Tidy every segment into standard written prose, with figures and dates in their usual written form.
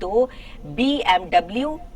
2 BMW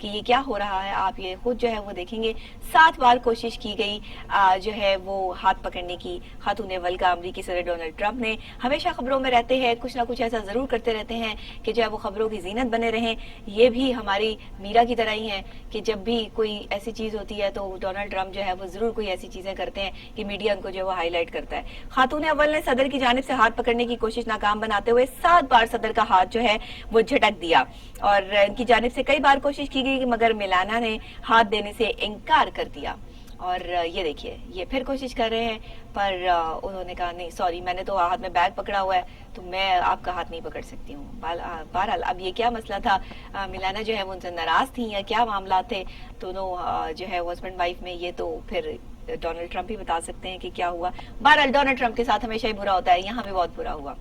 کہ یہ کیا ہو رہا ہے آپ یہ خود جو ہے وہ دیکھیں گے. 7 بار کوشش کی گئی جو ہے وہ ہاتھ پکڑنے کی خاتون اول کا امریکی صدر ڈونلڈ ٹرمپ نے. ہمیشہ خبروں میں رہتے ہیں, کچھ نہ کچھ ایسا ضرور کرتے رہتے ہیں کہ جو ہے وہ خبروں کی زینت بنے رہیں. یہ بھی ہماری میرا کی طرح ہی ہیں کہ جب بھی کوئی ایسی چیز ہوتی ہے تو ڈونلڈ ٹرمپ جو ہے وہ ضرور کوئی ایسی چیزیں کرتے ہیں کہ میڈیا ان کو جو ہے وہ ہائی لائٹ کرتا ہے. خاتون اول نے صدر کی جانب سے ہاتھ پکڑنے کی کوشش ناکام بناتے ہوئے 7 بار صدر کا ہاتھ جو ہے وہ جھٹک دیا, اور ان کی جانب سے کئی بار کوشش کی گئی مگر میلانا نے ہاتھ دینے سے انکار کر دیا. اور یہ دیکھیے یہ پھر کوشش کر رہے ہیں پر انہوں نے کہا نہیں سوری, میں نے تو ہاتھ میں بیگ پکڑا ہوا ہے تو میں آپ کا ہاتھ نہیں پکڑ سکتی ہوں. بہرحال اب یہ کیا مسئلہ تھا, میلانا جو ہے وہ ان سے ناراض تھیں یا کیا معاملات تھے دونوں جو ہے ہسبینڈ وائف میں, یہ تو پھر ڈونلڈ ٹرمپ ہی بتا سکتے ہیں کہ کیا ہوا. بہرحال ڈونلڈ ٹرمپ کے ساتھ ہمیشہ ہی برا ہوتا ہے, یہاں بھی بہت برا ہوا.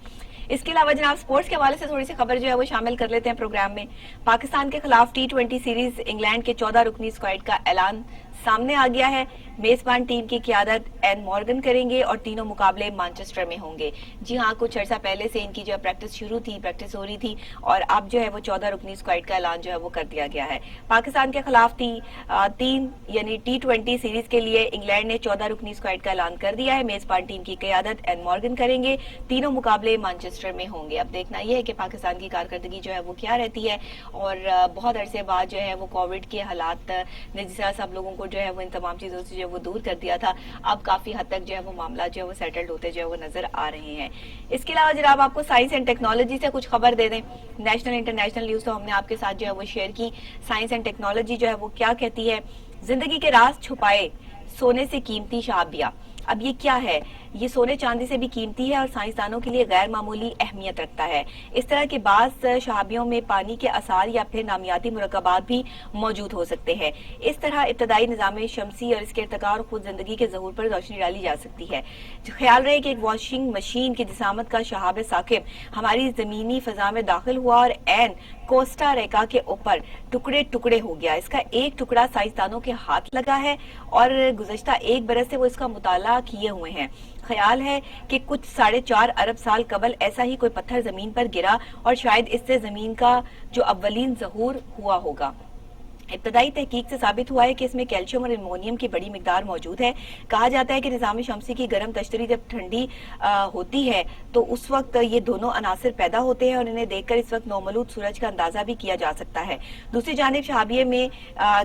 اس کے علاوہ جناب سپورٹس کے حوالے سے تھوڑی سی خبر جو ہے وہ شامل کر لیتے ہیں پروگرام میں. پاکستان کے خلاف T20 سیریز انگلینڈ کے 14 رکنی اسکواڈ کا اعلان سامنے آ گیا ہے. میزبان ٹیم کی قیادت این مورگن کریں گے اور تینوں مقابلے مانچسٹر میں ہوں گے. جی ہاں, کچھ عرصہ پہلے سے ان کی جو پریکٹس شروع تھی, پریکٹس ہو رہی تھی اور اب جو ہے وہ 14 رکنی اسکواڈ کا اعلان جو ہے وہ کر دیا گیا ہے. پاکستان کے خلاف 3 یعنی T20 سیریز کے لیے انگلینڈ نے 14 رکنی اسکواڈ کا اعلان کر دیا ہے. میزبان ٹیم کی قیادت این مورگن کریں گے, تینوں مقابلے مانچسٹر میں ہوں گے. اب دیکھنا یہ ہے کہ پاکستان کی کارکردگی جو ہے وہ کیا رہتی ہے, اور بہت عرصے بعد جو ہے وہ کووڈ کے حالات نے جس طرح سب لوگوں کو جو ہے وہ ان تمام چیزوں سے جو ہے وہ دور کر دیا تھا, اب کافی حد تک جو ہے وہ معاملات جو ہے وہ سیٹلڈ ہوتے جو ہے وہ نظر آ رہے ہیں. اس کے علاوہ جناب آپ کو سائنس اینڈ ٹیکنالوجی سے کچھ خبر دے دیں. نیشنل انٹرنیشنل نیوز تو ہم نے آپ کے ساتھ جو ہے وہ شیئر کی. سائنس اینڈ ٹیکنالوجی جو ہے وہ کیا کہتی ہے, زندگی کے راز چھپائے سونے سے قیمتی شہابیہ. اب یہ کیا ہے, یہ سونے چاندی سے بھی قیمتی ہے اور سائنسدانوں کے لیے غیر معمولی اہمیت رکھتا ہے. اس طرح کے بعض شہابیوں میں پانی کے اثار یا پھر نامیاتی مرکبات بھی موجود ہو سکتے ہیں. اس طرح ابتدائی نظام شمسی اور اس کے ارتقاء اور خود زندگی کے ظہور پر روشنی ڈالی جا سکتی ہے. خیال رہے کہ ایک واشنگ مشین کی جسامت کا شہاب ثاقب ہماری زمینی فضا میں داخل ہوا اور عین کوسٹا ریکا کے اوپر ٹکڑے ٹکڑے ہو گیا. اس کا ایک ٹکڑا سائنسدانوں کے ہاتھ لگا ہے اور گزشتہ 1 برس سے وہ اس کا مطالعہ کیے ہوئے ہیں. خیال ہے کہ کچھ 4.5 ارب سال قبل ایسا ہی کوئی پتھر زمین پر گرا اور شاید اس سے زمین کا جو اولین ظہور ہوا ہوگا. ابتدائی تحقیق سے ثابت ہوا ہے کہ اس میں کیلشیم اور ایمونیم کی بڑی مقدار موجود ہے. کہا جاتا ہے کہ نظام شمسی کی گرم تشتری جب ٹھنڈی ہوتی ہے تو اس وقت یہ دونوں عناصر پیدا ہوتے ہیں اور انہیں دیکھ کر اس وقت نومولود سورج کا اندازہ بھی کیا جا سکتا ہے. دوسری جانب شہابیے میں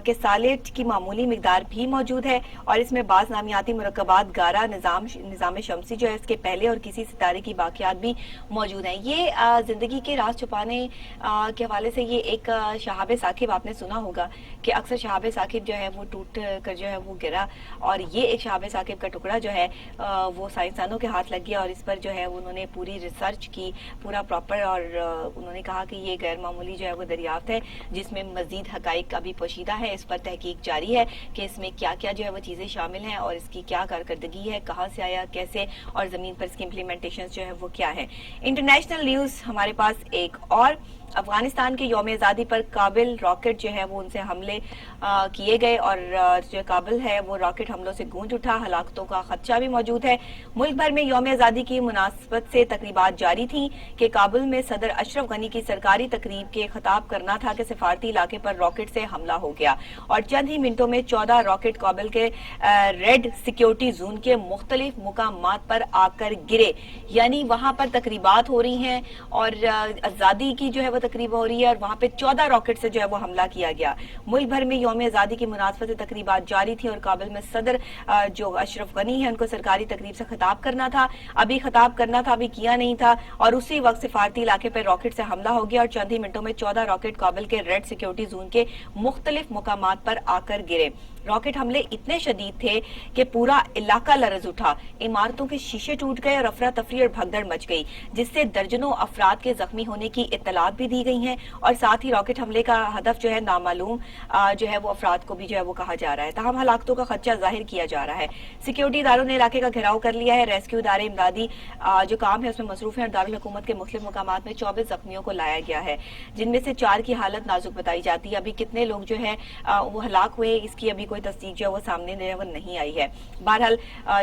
کیسالیٹ کی معمولی مقدار بھی موجود ہے اور اس میں بعض نامیاتی مرکبات گارا نظام شمسی جو ہے اس کے پہلے اور کسی ستارے کی باقیات بھی موجود ہیں. یہ زندگی کے راز چھپانے کے حوالے سے یہ ایک شہاب ثاقب آپ نے سنا ہوگا کہ اکثر شہاب ثاقب جو ہے وہ ٹوٹ کر جو ہے وہ گرا, اور یہ ایک شہاب ثاقب کا ٹکڑا جو ہے وہ سائنسدانوں کے ہاتھ لگ گیا اور اس پر جو ہے انہوں نے پوری ریسرچ کی, پورا پراپر, اور انہوں نے کہا کہ یہ غیر معمولی جو ہے وہ دریافت ہے جس میں مزید حقائق ابھی پوشیدہ ہے. اس پر تحقیق جاری ہے کہ اس میں کیا کیا جو ہے وہ چیزیں شامل ہیں اور اس کی کیا کارکردگی ہے, کہاں سے آیا, کیسے, اور زمین پر اس کی امپلیمنٹیشن جو ہے وہ کیا ہے. انٹرنیشنل نیوز ہمارے پاس ایک اور, افغانستان کے یوم آزادی پر کابل راکٹ جو ہے وہ ان سے حملے کیے گئے اور جو کابل ہے وہ راکٹ حملوں سے گونج اٹھا. ہلاکتوں کا خدشہ بھی موجود ہے. ملک بھر میں یوم آزادی کی مناسبت سے تقریبات جاری تھیں کہ کابل میں صدر اشرف غنی کی سرکاری تقریب کے خطاب کرنا تھا کہ سفارتی علاقے پر راکٹ سے حملہ ہو گیا اور چند ہی منٹوں میں 14 راکٹ کابل کے ریڈ سیکیورٹی زون کے مختلف مقامات پر آ کر گرے. یعنی وہاں پر تقریبات ہو رہی ہیں اور آزادی کی جو ہے وہ تقریب ہو رہی ہے اور وہاں پہ 14 راکٹ سے جو ہے وہ حملہ کیا گیا. ملک بھر میں یوم آزادی کی مناسبت سے تقریبات جاری تھی اور کابل میں صدر جو اشرف غنی ہیں ان کو سرکاری تقریب سے خطاب کرنا تھا. ابھی خطاب کرنا تھا, ابھی کیا نہیں تھا, اور اسی وقت سفارتی علاقے پر راکٹ سے حملہ ہو گیا اور چند ہی منٹوں میں 14 راکٹ کابل کے ریڈ سیکیورٹی زون کے مختلف مقامات پر آ کر گرے. راکٹ حملے اتنے شدید تھے کہ پورا علاقہ لرز اٹھا, عمارتوں کے شیشے ٹوٹ گئے اور افراتفری اور بھگدڑ مچ گئی جس سے درجنوں افراد کے زخمی ہونے کی اطلاعات بھی دی گئی ہیں اور ساتھ ہی راکٹ حملے کا ہدف جو ہے نامعلوم جو ہے وہ افراد کو بھی جو ہے وہ کہا جا رہا ہے. تاہم ہلاکتوں کا خدشہ ظاہر کیا جا رہا ہے. سیکیورٹی اداروں نے علاقے کا گھیراؤ کر لیا ہے. ریسکیو ادارے امدادی جو کام ہے اس میں مصروف ہیں اور دارالحکومت کے مختلف مقامات میں 24 زخمیوں کو لایا گیا ہے جن میں سے 4 کی حالت نازک بتائی جاتی ہے. ابھی کتنے لوگ جو ہے وہ ہلاک ہوئے اس کی ابھی کوئی تصدیق جو ہے وہ سامنے وہ نہیں آئی ہے. بہرحال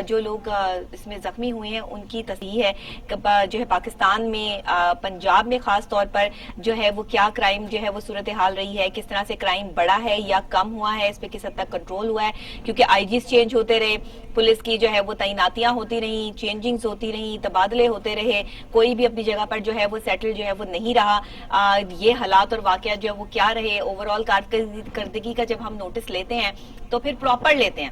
جو لوگ اس میں زخمی ہوئے ہیں ان کی تصدیق ہے جو ہے پاکستان میں پنجاب میں خاص طور پر جو ہے وہ کیا کرائم جو ہے وہ صورتحال رہی ہے, کس طرح سے کرائم بڑھا ہے یا کم ہوا ہے, اس پہ کس حد تک کنٹرول ہوا ہے, کیونکہ آئی جیز چینج ہوتے رہے, پولیس کی جو ہے وہ تعیناتیاں ہوتی رہیں, چینجنگز ہوتی رہیں, تبادلے ہوتے رہے, کوئی بھی اپنی جگہ پر جو ہے وہ سیٹل جو ہے وہ نہیں رہا. یہ حالات اور واقعات جو ہے وہ کیا رہے, اوور آل کارکردگی کا جب ہم نوٹس لیتے ہیں تو پھر پراپر لیتے ہیں,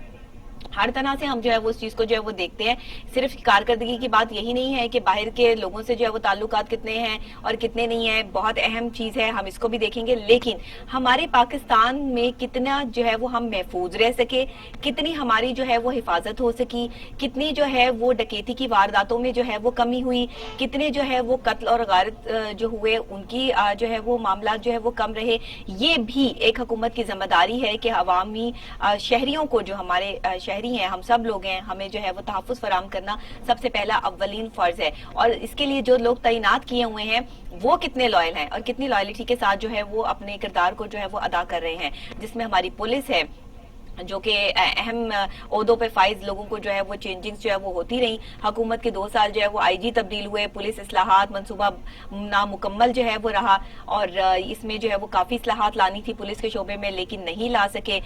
ہر طرح سے ہم جو ہے وہ اس چیز کو جو ہے وہ دیکھتے ہیں. صرف کارکردگی کی بات یہی نہیں ہے کہ باہر کے لوگوں سے جو ہے وہ تعلقات کتنے ہیں اور کتنے نہیں ہیں, بہت اہم چیز ہے, ہم اس کو بھی دیکھیں گے, لیکن ہمارے پاکستان میں کتنا جو ہے وہ ہم محفوظ رہ سکے, کتنی ہماری جو ہے وہ حفاظت ہو سکی, کتنی جو ہے وہ ڈکیتی کی وارداتوں میں جو ہے وہ کمی ہوئی, کتنے جو ہے وہ قتل اور غارت جو ہوئے ان کی جو ہے وہ معاملات جو ہے وہ کم رہے. یہ بھی ایک حکومت کی ذمہ داری ہے کہ عوامی شہریوں کو, جو ہمارے شہری ہیں, ہم سب لوگ ہیں, ہمیں جو ہے وہ تحفظ فراہم کرنا سب سے پہلا اولین فرض ہے. اور اس کے لیے جو لوگ تعینات کیے ہوئے ہیں وہ کتنے لائل ہیں اور کتنی لائلٹی کے ساتھ جو ہے وہ اپنے کردار کو جو ہے وہ ادا کر رہے ہیں, جس میں ہماری پولیس ہے جو کہ اہم عہدوں پہ فائز لوگوں کو جو ہے وہ چینجنگز جو ہے وہ ہوتی رہیں. حکومت کے 2 سال جو ہے وہ آئی جی تبدیل ہوئے, پولیس اصلاحات منصوبہ نامکمل جو ہے وہ رہا, اور اس میں جو ہے وہ کافی اصلاحات لانی تھی پولیس کے شعبے میں لیکن نہیں لا سکے.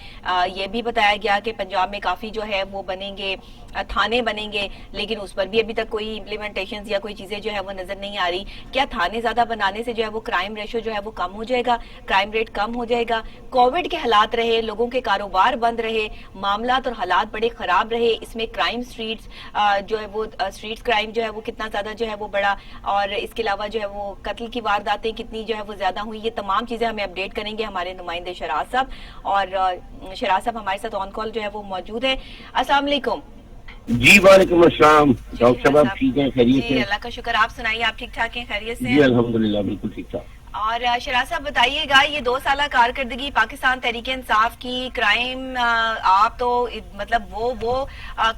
یہ بھی بتایا گیا کہ پنجاب میں کافی جو ہے وہ بنیں گے, تھانے بنیں گے, لیکن اس پر بھی ابھی تک کوئی امپلیمنٹیشنز یا کوئی چیزیں جو ہے وہ نظر نہیں آ رہی. کیا تھانے زیادہ بنانے سے جو ہے وہ کرائم ریشو جو ہے وہ کم ہو جائے گا, کرائم ریٹ کم ہو جائے گا؟ کووڈ کے حالات رہے, لوگوں کے کاروبار بند رہے, معاملات اور حالات بڑے خراب رہے, اس میں کرائم سٹریٹس جو ہے وہ سٹریٹس کرائم جو ہے وہ کتنا زیادہ جو ہے وہ بڑا, اور اس کے علاوہ جو ہے وہ قتل کی وارداتیں کتنی جو ہے وہ زیادہ ہوئی. یہ تمام چیزیں ہمیں اپڈیٹ کریں گے ہمارے نمائندے شراز صاحب, اور شراز صاحب ہمارے ساتھ آن کال جو ہے وہ موجود ہے. السلام علیکم. جی وعلیکم السلام. ڈاکٹر صاحب آپ ٹھیک ہیں, خیریت سے؟ جی اللہ کا شکر, آپ سنائیے, آپ ٹھیک ٹھاک ہیں, خیریت سے؟ جی الحمدللہ بالکل ٹھیک ٹھاک. اور شراز صاحب بتائیے گا, یہ 2 سالہ کارکردگی پاکستان تحریک انصاف کی, کرائم آپ تو مطلب وہ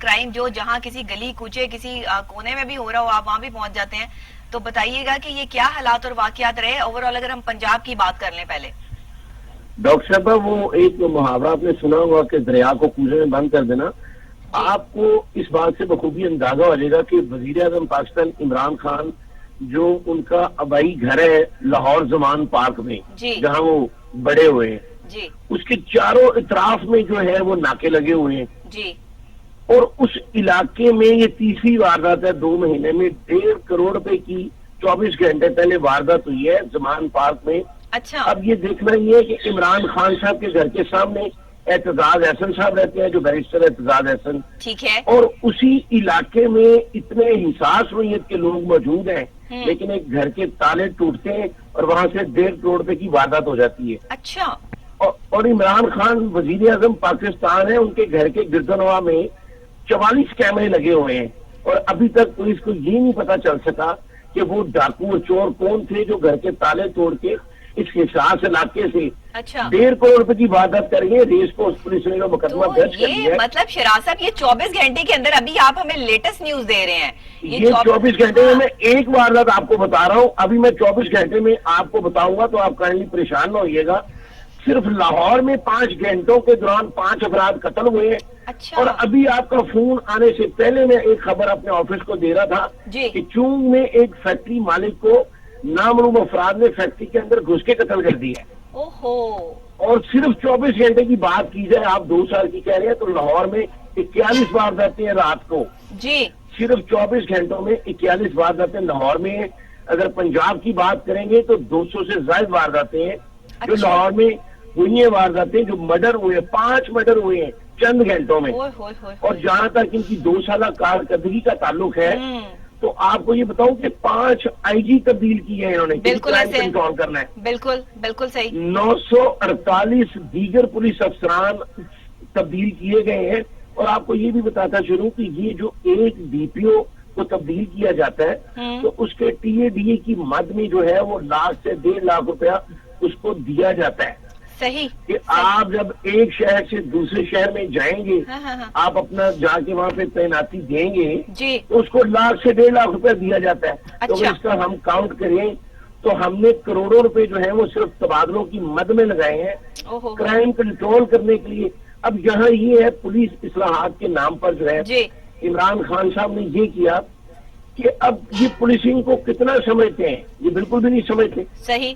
کرائم جو جہاں کسی گلی کوچے کسی کونے میں بھی ہو رہا ہو آپ وہاں بھی پہنچ جاتے ہیں, تو بتائیے گا کہ یہ کیا حالات اور واقعات رہے اوور آل, اگر ہم پنجاب کی بات کر لیں پہلے. ڈاکٹر صاحب وہ ایک محاورہ آپ نے سنا ہوگا کہ دریا کو کوزے میں بند کر دینا. آپ کو اس بات سے بخوبی اندازہ ہو جائے گا کہ وزیر اعظم پاکستان عمران خان جو ان کا آبائی گھر ہے لاہور زمان پارک میں, جہاں وہ بڑے ہوئے ہیں, اس کے چاروں اطراف میں جو ہے وہ ناکے لگے ہوئے ہیں, اور اس علاقے میں یہ تیسری واردات ہے 2 مہینے میں. 1.5 کروڑ روپے کی 24 گھنٹے پہلے واردات ہوئی ہے زمان پارک میں. اچھا, اب یہ دیکھنا یہ ہے کہ عمران خان صاحب کے گھر کے سامنے اعتزاز احسن صاحب رہتے ہیں, جو بیرسٹر اعتزاز احسن, ٹھیک ہے, اور اسی علاقے میں اتنے حساس نوعیت کے لوگ موجود ہیں, لیکن ایک گھر کے تالے ٹوٹتے ہیں اور وہاں سے 1.5 کروڑ روپے کی واردات ہو جاتی ہے. اچھا, اور عمران خان وزیر اعظم پاکستان ہے, ان کے گھر کے گردنوا میں 44 کیمرے لگے ہوئے ہیں, اور ابھی تک پولیس کو یہ نہیں پتا چل سکا کہ وہ ڈاکو اور چور کون تھے جو گھر کے تالے توڑ کے اس حساس علاقے سے 1.5 کروڑ روپے کی واردات کریں گے. ریس کو پولیس نے مقدمہ درج کر دیا ہے. مطلب شراز صاحب یہ 24 گھنٹے کے اندر ابھی آپ ہمیں لیٹسٹ نیوز دے رہے ہیں, یہ 24 گھنٹے میں ایک واردات آپ کو بتا رہا ہوں. ابھی میں 24 گھنٹے میں آپ کو بتاؤں گا تو آپ کائنڈلی پریشان نہ ہوئیے گا. صرف لاہور میں 5 گھنٹوں کے دوران 5 افراد قتل ہوئے ہیں. اور ابھی آپ کا فون آنے سے پہلے میں ایک خبر اپنے آفس کو دے رہا تھا کہ چونگ میں ایک فیکٹری مالک کو نامعلوم افراد نے فیکٹری کے اندر گھس کے قتل کر دیا ہے. اور صرف 24 گھنٹے کی بات کی جائے, آپ 2 سال کی کہہ رہے ہیں, تو لاہور میں 41 وارداتیں ہیں رات کو. صرف 24 گھنٹوں میں 41 وارداتیں لاہور میں ہیں. اگر پنجاب کی بات کریں گے تو 200 سے زائد وارداتیں ہیں جو لاہور میں ہوئی ہیں. وارداتیں جو مرڈر ہوئے, 5 مرڈر ہوئے ہیں چند گھنٹوں میں. اور جہاں تک ان کی 2 سالہ کارکردگی کا تعلق ہے تو آپ کو یہ بتاؤں کہ 5 آئی جی تبدیل کیے ہیں انہوں نے, کنٹرول کرنا ہے. بالکل بالکل صحیح. 948 دیگر پولیس افسران تبدیل کیے گئے ہیں. اور آپ کو یہ بھی بتاتا چلوں کہ یہ جو ایک ڈی پی او کو تبدیل کیا جاتا ہے تو اس کے ٹی اے ڈی اے کی مد میں جو ہے وہ 1 لاکھ سے 1.5 لاکھ روپیہ اس کو دیا جاتا ہے. صحیح, کہ آپ جب ایک شہر سے دوسرے شہر میں جائیں گے, آپ اپنا جا کے وہاں پہ تعیناتی دیں گے تو اس کو 1 لاکھ سے 1.5 لاکھ روپے دیا جاتا ہے. تو اگر اس کا ہم کاؤنٹ کریں تو ہم نے کروڑوں روپے جو ہیں وہ صرف تبادلوں کی مد میں لگائے ہیں کرائم کنٹرول کرنے کے لیے. اب یہاں یہ ہے پولیس اصلاحات کے نام پر جو ہے عمران خان صاحب نے یہ کیا کہ اب یہ پولیسنگ کو کتنا سمجھتے ہیں, یہ بالکل بھی نہیں سمجھتے. صحیح,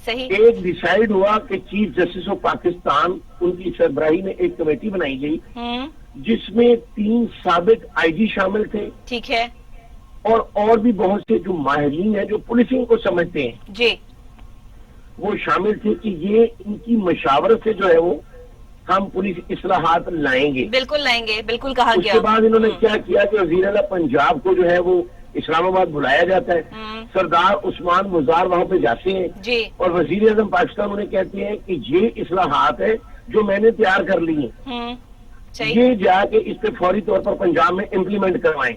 صحیح. ایک ڈیسائیڈ ہوا کہ چیف جسٹس آف پاکستان ان کی سربراہی میں ایک کمیٹی بنائی گئی جس میں 3 سابق آئی جی شامل تھے. ٹھیک ہے. اور بھی بہت سے جو ماہرین ہیں جو پولیسنگ کو سمجھتے ہیں جی وہ شامل تھے کہ یہ ان کی مشاورت سے جو ہے وہ ہم پولیس اصلاحات لائیں گے. بالکل لائیں گے, بالکل کہا اس گیا. کے بعد انہوں نے کیا کیا کہ وزیر اعلیٰ پنجاب کو جو ہے وہ اسلام آباد بلایا جاتا ہے. سردار عثمان مزار وہاں پہ جاتے ہیں جی اور وزیر اعظم پاکستان انہیں کہتے ہیں کہ یہ اصلاحات ہے جو میں نے تیار کر لی ہیں, یہ جا کے اس پہ فوری طور پر پنجاب میں امپلیمنٹ کروائیں.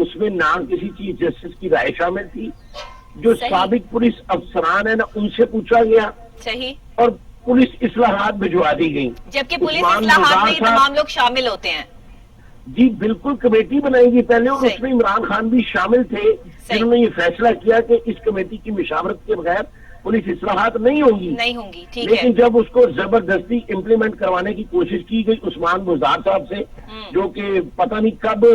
اس میں نہ کسی چیف جسٹس کی رائے شامل تھی, جو سابق پولیس افسران ہیں نا ان سے پوچھا گیا صحیح, اور پولیس اصلاحات بھجوا دی گئی. جبکہ پولیس اصلاحات میں تمام لوگ شامل ہوتے ہیں. جی بالکل, کمیٹی بنائی گئی پہلے اور اس میں عمران خان بھی شامل تھے جنہوں نے یہ فیصلہ کیا کہ اس کمیٹی کی مشاورت کے بغیر پولیس اصلاحات نہیں ہوں گی. لیکن جب اس کو زبردستی امپلیمنٹ کروانے کی کوشش کی گئی عثمان مزار صاحب سے, جو کہ پتہ نہیں کب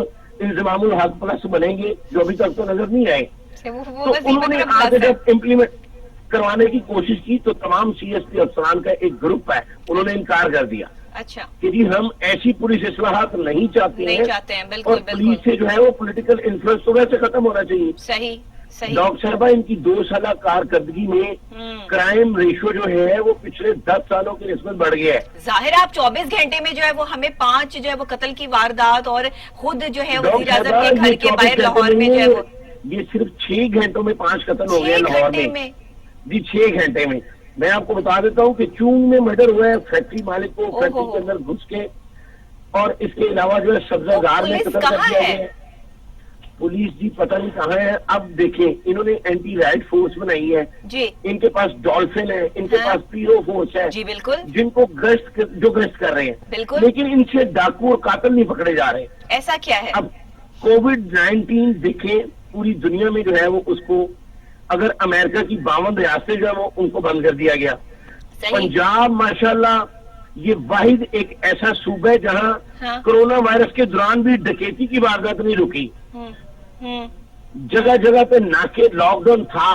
انضمام الحق پلس بنیں گے, جو ابھی تک تو نظر نہیں آئے, تو انہوں نے آگے جب امپلیمنٹ کروانے کی کوشش کی تو تمام سی ایس پی افسران کا ایک گروپ ہے, انہوں نے انکار کر دیا. اچھا کہ جی ہم ایسی پولیس اصلاحات نہیں چاہتے ہیں, بالکل پولیس سے جو ہے وہ پولیٹیکل انفلوئنس تو ویسے ختم ہونا چاہیے. صحیح صحیح. ڈاکٹر صاحبہ ان کی 2 سالہ کارکردگی میں کرائم ریشو جو ہے وہ پچھلے 10 سالوں کی نسبت بڑھ گیا ہے. ظاہر ہے آپ 24 گھنٹے میں جو ہے وہ ہمیں 5 جو ہے وہ قتل کی واردات اور خود جو ہے وزیر اعظم کے گھر کے باہر لاہور میں جو ہے وہ یہ صرف 6 گھنٹوں میں 5 قتل ہو گئے لاہور میں. جی 6 گھنٹے میں. میں آپ کو بتا دیتا ہوں کہ چونگ میں مرڈر ہوا ہے فیکٹری مالک کو فیکٹری کے اندر گھس کے, اور اس کے علاوہ جو ہے سبزہ زار میں قتل کر دیا گیا ہے. پولیس جی پتہ نہیں کہاں ہے. اب دیکھیں انہوں نے اینٹی رائٹ فورس بنائی ہے جی, ان کے پاس ڈولفن ہے, ان کے پاس پی او فورس ہے جی بالکل, جن کو گشت کر رہے ہیں بالکل, لیکن ان سے ڈاکو اور قاتل نہیں پکڑے جا رہے. ایسا کیا ہے؟ اب کووڈ-19 دیکھیں پوری دنیا میں جو ہے وہ اس کو, اگر امریکہ کی 52 ریاستیں جو ہے وہ ان کو بند کر دیا گیا. پنجاب ماشاءاللہ یہ واحد ایک ایسا صوبہ ہے جہاں کرونا وائرس کے دوران بھی ڈکیتی کی واردات نہیں رکی. جگہ جگہ پہ ناکے لاک ڈاؤن تھا.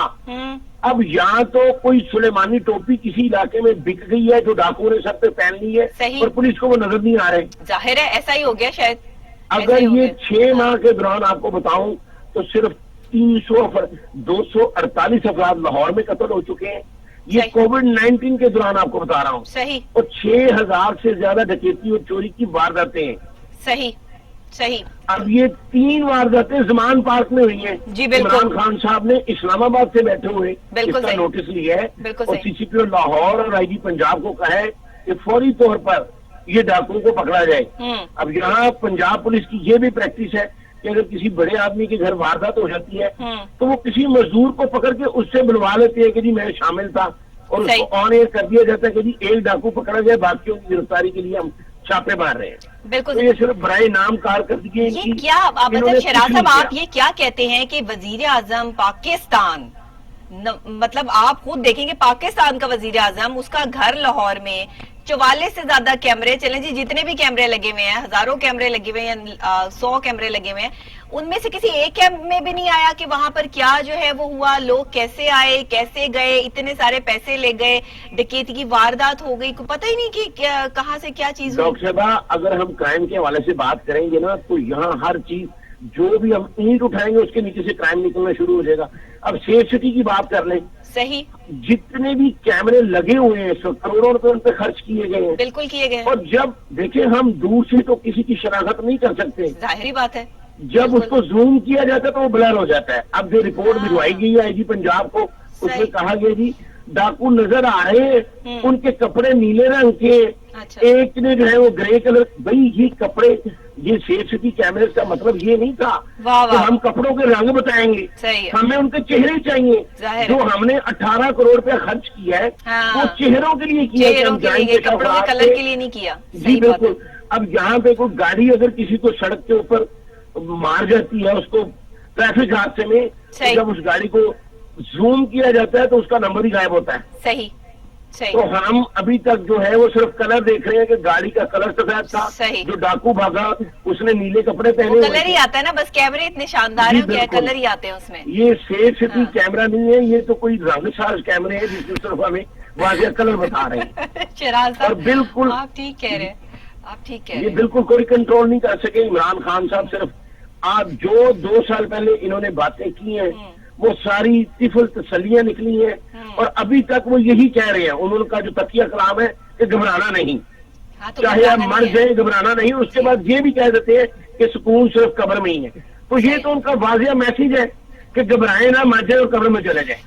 اب یہاں تو کوئی سلیمانی ٹوپی کسی علاقے میں بک گئی ہے جو ڈاکو نے سب پہ پہن لی ہے اور پولیس کو وہ نظر نہیں آ رہے. ظاہر ہے ایسا ہی ہو گیا شاید. اگر یہ 6 ماہ کے دوران آپ کو بتاؤں تو صرف 248 افراد لاہور میں قتل ہو چکے ہیں. یہ کووڈ-19 کے دوران آپ کو بتا رہا ہوں. صحیح. اور 6000 سے زیادہ ڈکیتی اور چوری کی وارداتیں ہیں. صحیح صحیح. اب یہ 3 وارداتیں زمان پارک میں ہوئی ہیں. جی بالکل. عمران خان صاحب نے اسلام آباد سے بیٹھے ہوئے اس کا نوٹس لیا ہے اور سی سی پی او لاہور اور آئی جی پنجاب کو کہا ہے کہ فوری طور پر یہ ڈاکوؤں کو پکڑا جائے. اب یہاں پنجاب پولیس کی یہ بھی پریکٹس ہے کہ اگر کسی بڑے آدمی کے گھر واردات ہو جاتی ہے تو وہ کسی مزدور کو پکڑ کے اس سے بلوا لیتے ہیں کہ جی میں شامل تھا, اور اس کو آن ایئر کر دیا جاتا ہے کہ جی ایک ڈاکو پکڑا جائے, باقیوں کی گرفتاری کے لیے ہم چھاپے مار رہے ہیں. بالکل. یہ صرف برائے نام کارکردگی یہ کیا شراز صاحب آپ یہ کیا کہتے ہیں کہ وزیر اعظم پاکستان, مطلب آپ خود دیکھیں گے پاکستان کا وزیر اعظم, اس کا گھر لاہور میں 44 سے زیادہ کیمرے چلیں جی, جتنے بھی کیمرے لگے ہوئے ہیں, ہزاروں کیمرے لگے ہوئے ہیں, 100 کیمرے لگے ہوئے ہیں, ان میں سے کسی ایک کیمرے میں بھی نہیں آیا کہ وہاں پر کیا جو ہے وہ ہوا, لوگ کیسے آئے کیسے گئے, اتنے سارے پیسے لے گئے, ڈکیتی کی واردات ہو گئی, پتہ ہی نہیں کہ کہاں سے کیا چیز ہوئی. ڈاکٹر صاحبہ اگر ہم کرائم کے حوالے سے بات کریں گے نا تو یہاں ہر چیز جو بھی ہم اینٹ اٹھائیں گے اس کے نیچے سے کرائم نکلنا شروع ہو جائے گا. اب سیف سٹی کی بات کر لیں, صحیح, جتنے بھی کیمرے لگے ہوئے ہیں کروڑوں روپے ان پہ خرچ کیے گئے ہیں. بالکل کیے گئے. اور جب دیکھیں ہم دور سے تو کسی کی شناخت نہیں کر سکتے, ظاہری بات ہے, جب اس کو زوم کیا جاتا ہے تو وہ بلر ہو جاتا ہے. اب جو رپورٹ بھجوائی گئی ہے آئی جی پنجاب کو, اس میں کہا گیا جی ڈاکو نظر آ رہے ہیں, ان کے کپڑے نیلے رنگ کے, ایک نے جو ہے وہ گرے کلر. بھائی یہ کپڑے, یہ سیف سٹی کیمرے کا مطلب یہ نہیں تھا کہ ہم کپڑوں کے رنگ بتائیں گے, ہمیں ان کے چہرے چاہیے. جو ہم نے 18 کروڑ روپے خرچ کیا ہے وہ چہروں کے لیے کیا, کپڑوں کے کلر کے لیے نہیں کیا. جی بالکل. اب یہاں پہ کوئی گاڑی اگر کسی کو سڑک کے اوپر مار جاتی ہے, اس کو ٹریفک حادثے میں, جب اس گاڑی کو زوم کیا جاتا ہے تو اس کا نمبر ہی غائب ہوتا ہے. صحیح صحیح تو ہم ابھی تک جو ہے وہ صرف کلر دیکھ رہے ہیں کہ گاڑی کا کلر سفید تھا، صحیح۔ جو ڈاکو بھاگا اس نے نیلے کپڑے پہنے وہ ہوئے کلر تھے۔ ہی آتا ہے نا، بس کیمرے اتنے شاندار جی ہیں، کیا بالکل، کلر ہی آتے ہیں اس میں۔ یہ سیف سٹی ہاں۔ کیمرہ نہیں ہے، یہ تو کوئی رنگ ساز کیمرے ہیں جس میں صرف ہمیں واضح کلر بتا رہے ہیں۔ شراز اور صاحب بالکل آپ ٹھیک کہہ رہے ہیں، آپ ٹھیک کہہ یہ رہے ہیں۔ بالکل کوئی کنٹرول نہیں کر سکے عمران خان صاحب، صرف آپ جو 2 سال پہلے انہوں نے باتیں کی ہیں وہ ساری طفل تسلیاں نکلی ہیں، اور ابھی تک وہ یہی کہہ رہے ہیں، انہوں کا جو تقیہ کلام ہے کہ گھبرانا نہیں، ہاں تو چاہے آپ گھبرانا مر نہیں ہے۔ جائیں گھبرانا نہیں، اس کے بعد یہ بھی کہہ دیتے ہیں کہ سکون صرف قبر میں ہی ہے۔ تو یہ تو ان کا واضح میسج ہے کہ گھبرائیں نہ، مر جائیں اور قبر میں چلے جائیں۔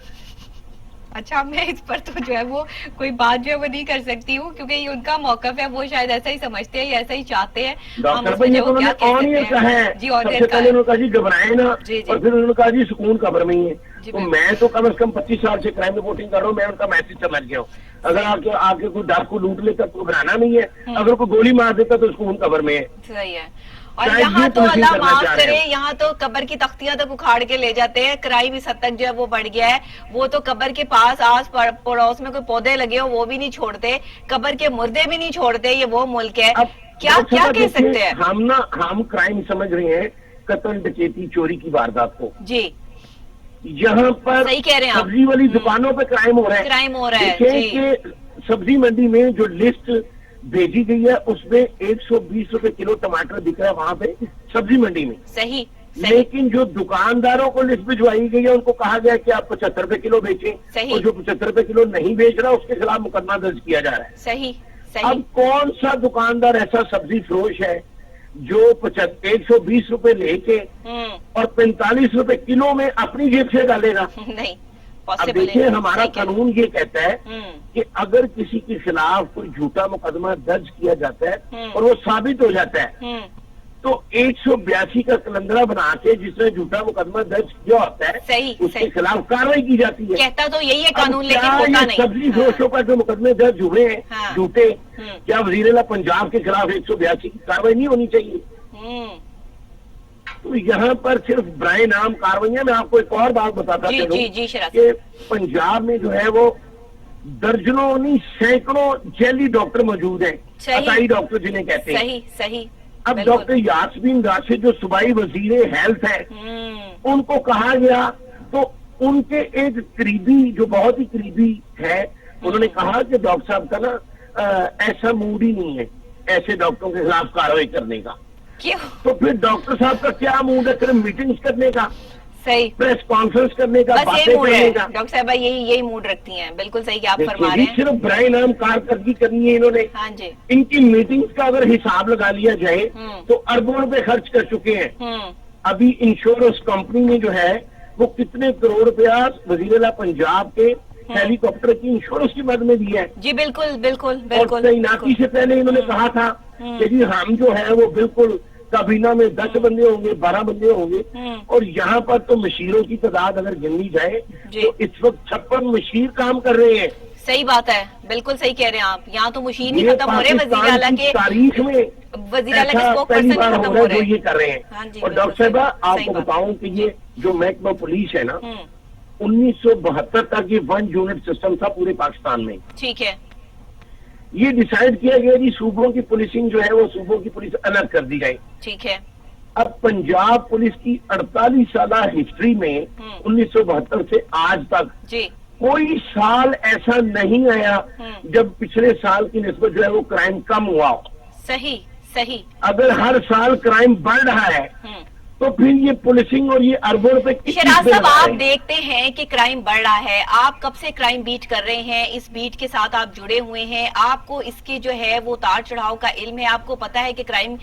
اچھا میں اس پر تو جو ہے وہ کوئی بات جو ہے وہ نہیں کر سکتی ہوں، کیونکہ یہ ان کا موقف ہے، وہ شاید ایسا ہی سمجھتے ہیں یا ایسا ہی چاہتے ہیں، ہم ڈاکٹر اس میں بھائی یہ جو تو وہ انہوں کیا نے کہہ آن سکتے ایئر کہا ہیں۔ ہے، جی آن سب ایئر سے کا پہلے انہوں نے کہا جی گھبرائیں نا، جی جی اور پھر انہوں نے کہا جی سکون قبر میں ہی ہے۔ جی تو بالکل۔ میں تو کم از کم 25 سال سے کرائم رپورٹنگ کر رہا ہوں، میں ان کا میسج سمجھ گیا ہوں۔ اگر آپ کے کوئی ڈاکو لوٹ لیتا تو گھبرانا نہیں ہے، اگر کوئی گولی مار دیتا تو سکون قبر میں ہے۔ صحیح ہے۔ اور شاید یہاں یہ تو پولیسنگ اللہ کرنا معاف چاہ رہے کرے، ہیں۔ یہاں تو قبر کی تختیاں تک اکھاڑ کے لے جاتے ہیں، کرائم اس حد تک جو ہے وہ بڑھ گیا ہے۔ وہ تو قبر کے پاس آس پڑوس میں کوئی پودے لگے ہو وہ بھی نہیں چھوڑتے، قبر کے مردے بھی نہیں چھوڑتے، یہ وہ ملک ہے۔ اب کیا ڈاکٹر کیا صاحب کہہ سکتے دیکھیے، ہیں؟ ہم کرائم سمجھ رہے ہیں قتل ڈکیتی چوری کی واردات کو، جی یہاں پر صحیح کہہ رہے ہیں آپ۔ سبزی والی دکانوں پہ کرائم ہو رہا ہے۔ کرائم ہو رہا ہے، دیکھیں جی۔ کہ سبزی منڈی میں جو لسٹ بھیجی گئی ہے اس میں 120 روپے کلو ٹماٹر دکھ رہا ہے وہاں پہ سبزی منڈی میں، صحیح صحیح لیکن جو دکانداروں کو لسٹ بھجوائی گئی ہے ان کو کہا گیا کہ آپ 75 روپے کلو بیچیں، صحیح۔ اور جو 75 روپے کلو نہیں بیچ رہا اس کے خلاف مقدمہ درج کیا جا رہا ہے۔ صحیح اب صحیح۔ کون سا دکاندار ایسا سبزی فروش ہے جو 120 روپے لے کے اور 45 روپے کلو میں اپنی جیب سے ڈالے گا؟ نہیں اب پاسبل دیکھیں ہمارا صحیح کہہ رہے قانون یہ کہتا ہے ہیں۔ کہ اگر کسی کے خلاف کوئی جھوٹا مقدمہ درج کیا جاتا ہے اور وہ ثابت ہو جاتا ہے تو 182 کا کلندرہ بنا کے جس نے جھوٹا مقدمہ درج کیا ہوتا ہے صحیح، اس کے صحیح۔ خلاف کارروائی کی جاتی ہے۔ کہتا تو یہی ہے اب قانون، لیکن کیا ہوتا یہ نہیں۔ سبزی فروشوں کا جو مقدمے درج ہوئے ہیں ہاں۔ جھوٹے، کیا وزیر اعلیٰ پنجاب کے خلاف 182 کی کارروائی نہیں ہونی چاہیے؟ تو یہاں پر صرف برائے نام کاروائیاں۔ میں آپ کو ایک اور بات بتاتا جی چلوں جی جی شراز کہ پنجاب میں جو ہے وہ درجنوں نہیں سینکڑوں جیلی ڈاکٹر موجود ہیں، صحیح۔ عطائی ڈاکٹر جنہیں کہتے ہیں۔ صحیح صحیح۔ اب بالکل۔ ڈاکٹر یاسمین راشد جو صوبائی وزیر ہیلتھ ہے ان کو کہا گیا تو ان کے ایک قریبی جو بہت ہی قریبی ہے انہوں نے کہا کہ ڈاکٹر صاحب کا نا ایسا موڈ ہی نہیں ہے ایسے ڈاکٹروں کے خلاف کارروائی کرنے کا۔ کیوں؟ تو پھر ڈاکٹر صاحب کا کیا موڈ ہے؟ صرف میٹنگز کرنے کا، صحیح، پریس کانفرنس کرنے کا، بس باتیں یہی موڈ ہے کرنے کا؟ ڈاکٹر صاحبہ، یہی موڈ رکھتی ہیں، بالکل صحیح کہ آپ دیکھیے فرما رہے جی، ہیں۔ صرف برائے نام کارکردگی کرنی ہے انہوں نے۔ ہاں جی۔ ان کی میٹنگز کا اگر حساب لگا لیا جائے تو اربوں روپے خرچ کر چکے ہیں۔ ابھی انشورنس کمپنی نے جو ہے وہ کتنے کروڑ روپیہ وزیر اعلیٰ پنجاب کے ہیلی کاپٹر کی انشورنس کی مد میں دیا ہے۔ جی بالکل بالکل اور بالکل تعیناتی سے پہلے انہوں نے کہا تھا کہ جی ہم جو ہے وہ بالکل کابینہ میں 10 بندے ہوں گے، 12 بندے ہوں گے، اور یہاں پر تو مشیروں کی تعداد اگر گنی جائے جی۔ تو اس وقت 56 مشیر کام کر رہے ہیں۔ صحیح بات ہے، بالکل صحیح کہہ رہے ہیں آپ۔ یہاں تو مشین ہی یہ ختم ہو رہے، وزیر پاکستان اعلیٰ کی کے تاریخ میں وزیر اعلیٰ کے ایسا اسپوک پہلی پرسن بار ہی ہو ختم رہا ہو ہے جو رہے یہ کر رہے ہیں۔ ہاں جی، اور بالکل ڈاکٹر صاحبہ آپ صحیح کو بات۔ بتاؤں کہ یہ جو محکمہ پولیس ہے نا 1972 تک یہ 1 یونٹ سسٹم تھا پورے پاکستان میں۔ ٹھیک ہے۔ یہ ڈیسائیڈ کیا گیا جی صوبوں کی پولیسنگ جو ہے وہ صوبوں کی پولیس الگ کر دی جائے۔ ٹھیک ہے۔ اب پنجاب پولیس کی 48 سالہ ہسٹری میں 1972 سے آج تک جی کوئی سال ایسا نہیں آیا جب پچھلے سال کی نسبت جو ہے وہ کرائم کم ہوا ہو۔ صحیح صحیح۔ اگر ہر سال کرائم بڑھ رہا ہے تو پھر یہ پولیسنگ اور یہ اربوں روپے کس چیز شراز پہ صاحب لگا رہے آپ ہیں؟ دیکھتے ہیں کہ کرائم بڑھ رہا ہے، آپ کب سے کرائم بیٹ کر رہے ہیں، اس بیٹ کے ساتھ آپ جڑے ہوئے ہیں، آپ کو اس کے جو ہے وہ اتار چڑھاؤ کا علم ہے، آپ کو پتا ہے کہ کرائم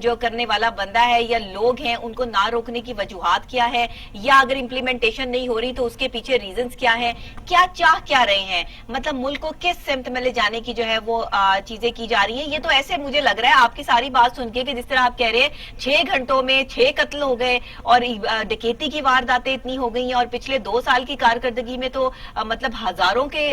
جو کرنے والا بندہ ہے یا لوگ ہیں ان کو نہ روکنے کی وجوہات کیا ہے، یا اگر امپلیمنٹیشن نہیں ہو رہی تو اس کے پیچھے ریزنز کیا ہیں، کیا چاہ کیا رہے ہیں، مطلب ملک کو کس سمت میں لے جانے کی جو ہے وہ چیزیں کی جا رہی ہیں۔ یہ تو ایسے مجھے لگ رہا ہے آپ کی ساری بات سن کے کہ جس طرح آپ کہہ رہے ہیں 6 گھنٹوں میں 6 قتل ہو گئے اور ڈکیتی کی وارداتیں اتنی ہو گئی ہیں، اور پچھلے 2 سال کی کارکردگی میں تو مطلب ہزاروں کے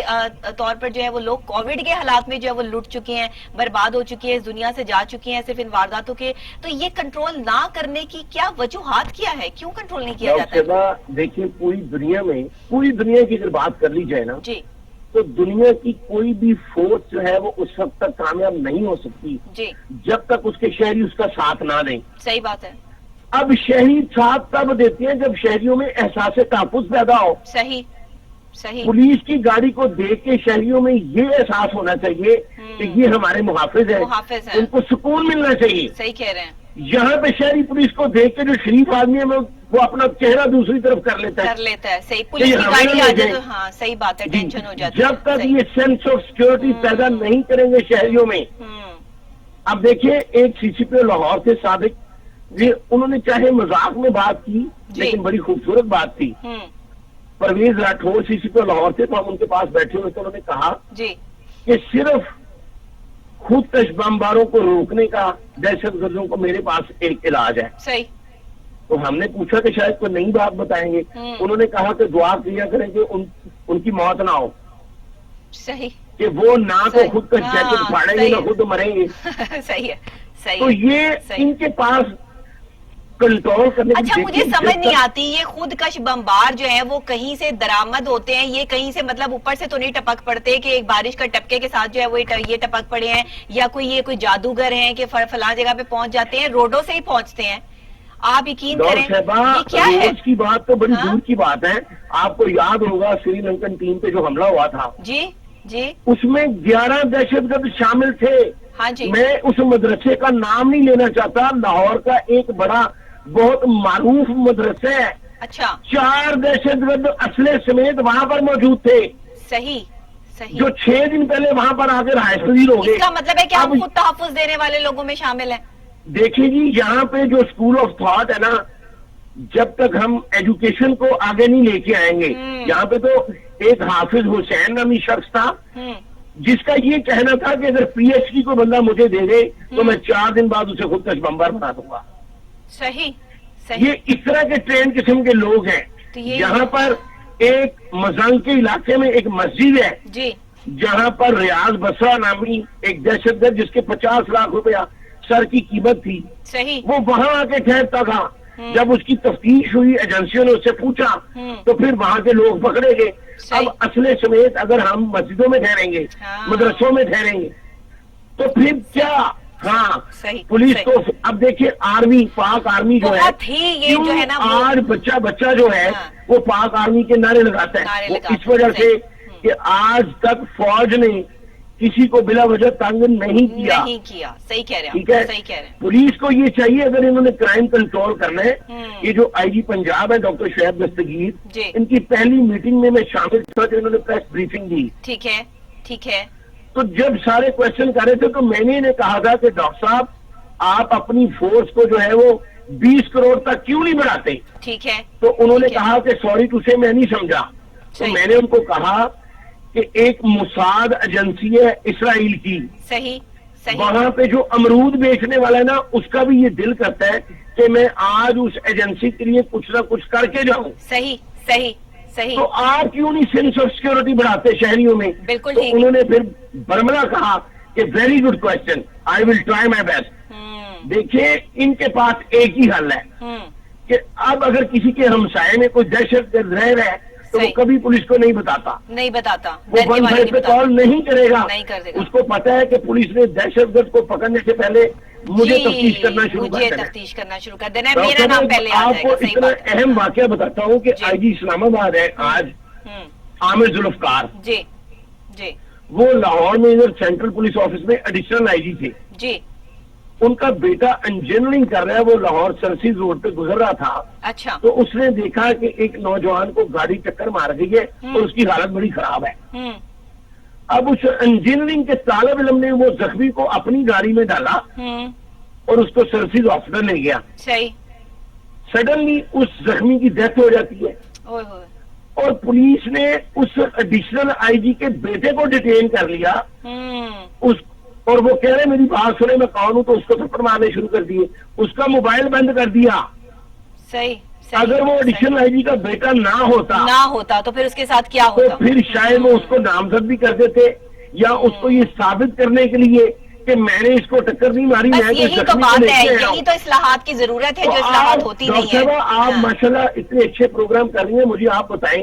طور پر جو ہے وہ لوگ کووڈ کے حالات میں جو ہے وہ لٹ چکے ہیں، برباد ہو چکے ہیں، اس دنیا سے جا چکے ہیں صرف ان وارداتوں کے۔ تو یہ کنٹرول نہ کرنے کی کیا وجوہات کیا ہے، کیوں کنٹرول نہیں کیا جاتا ہے؟ دیکھیے پوری دنیا کی اگر بات کر لی جائے نا جی تو دنیا کی کوئی بھی فورس جو ہے وہ اس وقت تک کامیاب نہیں ہو سکتی جی جب تک اس کے شہری اس کا ساتھ نہ دیں. صحیح بات ہے. اب شہری ساتھ تب دیتے ہیں جب شہریوں میں احساس تحفظ پیدا ہو. صحیح صحیح. پولیس کی گاڑی کو دیکھ کے شہریوں میں یہ احساس ہونا چاہیے کہ یہ ہمارے محافظ ہیں, محافظ ہیں. ان کو سکون ملنا چاہیے. صحیح کہہ رہے ہیں. یہاں پہ شہری پولیس کو دیکھ کے جو شریف آدمی ہے وہ اپنا چہرہ دوسری طرف کر لیتا ہے. کر لیتا ہے. صحیح. پولیس کی گاڑی آ جائے تو ہاں صحیح بات ہے, ٹینشن ہو جاتی ہے. جب تک یہ سینس آف سیکورٹی پیدا نہیں کریں گے شہریوں میں. اب دیکھیے ایک سی سی پی لاہور سے صادق, یہ انہوں نے چاہے مذاق میں بات کی لیکن بڑی خوبصورت بات تھی. پرویز راٹھور سی سی پی لاہور سے, تو ہم ان کے پاس بیٹھے ہوئے تو انہوں نے کہا کہ صرف خود کش بمباروں کو روکنے کا دہشت گردوں کو میرے پاس ایک علاج ہے. صحیح. تو ہم نے پوچھا کہ شاید کوئی نئی بات بتائیں گے. انہوں نے کہا کہ دعا کیا کریں کہ ان کی موت نہ ہو. صحیح. کہ وہ نہ تو خود کا جیکٹ پھاڑیں گے نہ خود مریں گے. صحیح ہے. صحیح. تو یہ ان کے پاس کنٹرول کرنے کی. اچھا مجھے سمجھ نہیں آتی, یہ خود کش بمبار جو ہیں وہ کہیں سے درآمد ہوتے ہیں, یہ کہیں سے مطلب اوپر سے تو نہیں ٹپک پڑتے کہ ایک بارش کا ٹپکے کے ساتھ جو ہے وہ یہ ٹپک پڑے ہیں, یا کوئی جادوگر ہیں کہ فلاں جگہ پہ پہنچ جاتے ہیں, روڈوں سے ہی پہنچتے ہیں. آپ یقین کریں یہ کیا ہے. روڈ کی بات تو بڑی دور کی بات ہے. آپ کو یاد ہوگا سری لنکن ٹیم پہ جو حملہ ہوا تھا, جی جی, اس میں 11 دہشت گرد شامل تھے. ہاں جی. میں اس مدرسے کا نام نہیں لینا چاہتا, لاہور کا ایک بڑا بہت معروف مدرسہ ہے. اچھا. 4 دہشت گرد اسلحے سمیت وہاں پر موجود تھے. صحیح صحیح. جو 6 دن پہلے وہاں پر آ کے رہائش پذیر ہو گئے. اس کا مطلب ہے کہ آپ خود تحفظ دینے والے لوگوں میں شامل ہیں. دیکھیں جی, یہاں پہ جو اسکول آف تھاٹ ہے نا, جب تک ہم ایجوکیشن کو آگے نہیں لے کے آئیں گے. یہاں پہ تو ایک حافظ حسین نامی شخص تھا جس کا یہ کہنا تھا کہ اگر پی ایچ ڈی کو بندہ مجھے دے دے تو میں 4 دن بعد اسے خود کش بمبار بنا دوں گا. صحیح صحیح. یہ اس طرح کے ٹرین قسم کے لوگ ہیں. یہاں پر ایک مزنگ کے علاقے میں ایک مسجد ہے جی, جہاں پر ریاض بسرا نامی ایک دہشت گرد جس کے 50 لاکھ روپیہ سر کی قیمت تھی. صحیح. وہ وہاں آ کے ٹھہرتا تھا. جب اس کی تفتیش ہوئی, ایجنسیوں نے اس سے پوچھا تو پھر وہاں کے لوگ پکڑے گئے. اب اسلحے سمیت اگر ہم مسجدوں میں ٹھہریں گے, مدرسوں میں ٹھہریں گے, تو پھر کیا. ہاں پولیس کو اب دیکھیے آرمی, پاک آرمی جو ہے آج بچہ جو ہے وہ پاک آرمی کے نعرے لگاتا ہے. وہ اس وجہ سے کہ آج تک فوج نے کسی کو بلا وجہ تنگ نہیں کیا. صحیح کہہ رہے ہیں. ٹھیک ہے. پولیس کو یہ چاہیے اگر انہوں نے کرائم کنٹرول کرنا ہے. یہ جو آئی جی پنجاب ہے ڈاکٹر شعیب دستگیر, ان کی پہلی میٹنگ میں شامل تھا جو انہوں نے پریس بریفنگ دی. ٹھیک ہے ٹھیک ہے. تو جب سارے کوشچن کر رہے تھے تو میں نے انہیں کہا تھا کہ ڈاکٹر صاحب آپ اپنی فورس کو جو ہے وہ 20 کروڑ تک کیوں نہیں بڑھاتے. ٹھیک ہے. تو انہوں نے کہا کہ سوری ٹو سے میں نہیں سمجھا. تو میں نے ان کو کہا کہ ایک موساد ایجنسی ہے اسرائیل کی, صحیح صحیح, وہاں پہ جو امرود بیچنے والا ہے نا, اس کا بھی یہ دل کرتا ہے کہ میں آج اس ایجنسی کے لیے کچھ نہ کچھ کر کے جاؤں. صحیح صحیح صحیح. تو آپ کیوں نہیں سینس آف سیکورٹی بڑھاتے شہریوں میں. بالکل. تو انہوں نے پھر برملا کہا کہ very good question, I will try my best. دیکھیے ان کے پاس ایک ہی حل ہے کہ اب اگر کسی کے ہمسائے میں کوئی دہشت گرد رہ رہا ہے تو وہ کبھی پولیس کو نہیں بتاتا. وہ 1 پہ کال نہیں کرے گا. اس کو پتا ہے کہ پولیس نے دہشت گرد کو پکڑنے سے پہلے مجھے تفتیش کرنا شروع کر دینا ہے. آپ کو اتنا اہم واقعہ بتاتا ہوں کہ آئی جی اسلام آباد ہے آج عامر ذوالفقار, جی جی, وہ لاہور میں ادھر سینٹرل پولیس آفس میں ایڈیشنل آئی جی تھے. جی. ان کا بیٹا انجینئرنگ کر رہا ہے, وہ لاہور سرسیز روڈ پہ گزر رہا تھا. اچھا. تو اس نے دیکھا کہ ایک نوجوان کو گاڑی ٹکر مار گئی ہے اور اس کی حالت بڑی خراب ہے. اب اس انجینئرنگ کے طالب علم نے وہ زخمی کو اپنی گاڑی میں ڈالا اور اس کو سرسیز ہاسپٹل لے گیا. صحیح. سڈنلی اس زخمی کی ڈیتھ ہو جاتی ہے اور پولیس نے اس ایڈیشنل آئی جی کے بیٹے کو ڈیٹین کر لیا. اور وہ کہہ رہے میری بات سنے میں کون ہوں, تو اس کو تھپڑ مارنے شروع کر دیے, اس کا موبائل بند کر دیا. صحیح. اگر وہ ایڈیشنل آئی جی کا بیٹا نہ ہوتا تو پھر اس کے ساتھ کیا ہوتا, تو پھر شاید وہ اس کو نامزد بھی کر دیتے, یا اس کو یہ ثابت کرنے کے لیے کہ میں نے اس کو ٹکر نہیں ماری. یہی تو بات ہے, یہی تو اصلاحات کی ضرورت ہے جو اصلاحات ہوتی نہیں ہے. آپ ماشاءاللہ اتنے اچھے پروگرام کر رہی ہیں, مجھے آپ بتائیں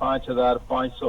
5500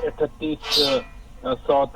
3800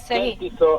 3500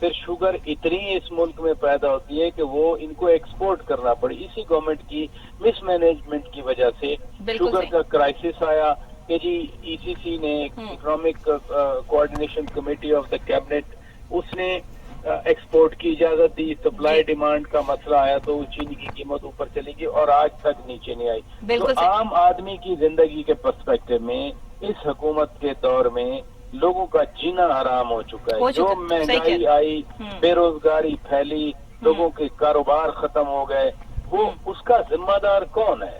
پھر شوگر اتنی اس ملک میں پیدا ہوتی ہے کہ وہ ان کو ایکسپورٹ کرنا پڑے. اسی گورنمنٹ کی مس مینجمنٹ کی وجہ سے شوگر کا کرائسس آیا کہ جی ای سی سی نے economic coordination committee of the cabinet اس نے ایکسپورٹ کی اجازت دی. سپلائی ڈیمانڈ کا مسئلہ آیا تو چینی کی قیمت اوپر چلی گئی اور آج تک نیچے نہیں آئی. تو عام آدمی کی زندگی کے پرسپیکٹو میں اس حکومت کے دور میں لوگوں کا جینا حرام ہو چکا ہے. جو مہنگائی آئی, بے روزگاری پھیلی, لوگوں کے کاروبار ختم ہو گئے, وہ اس کا ذمہ دار کون ہے؟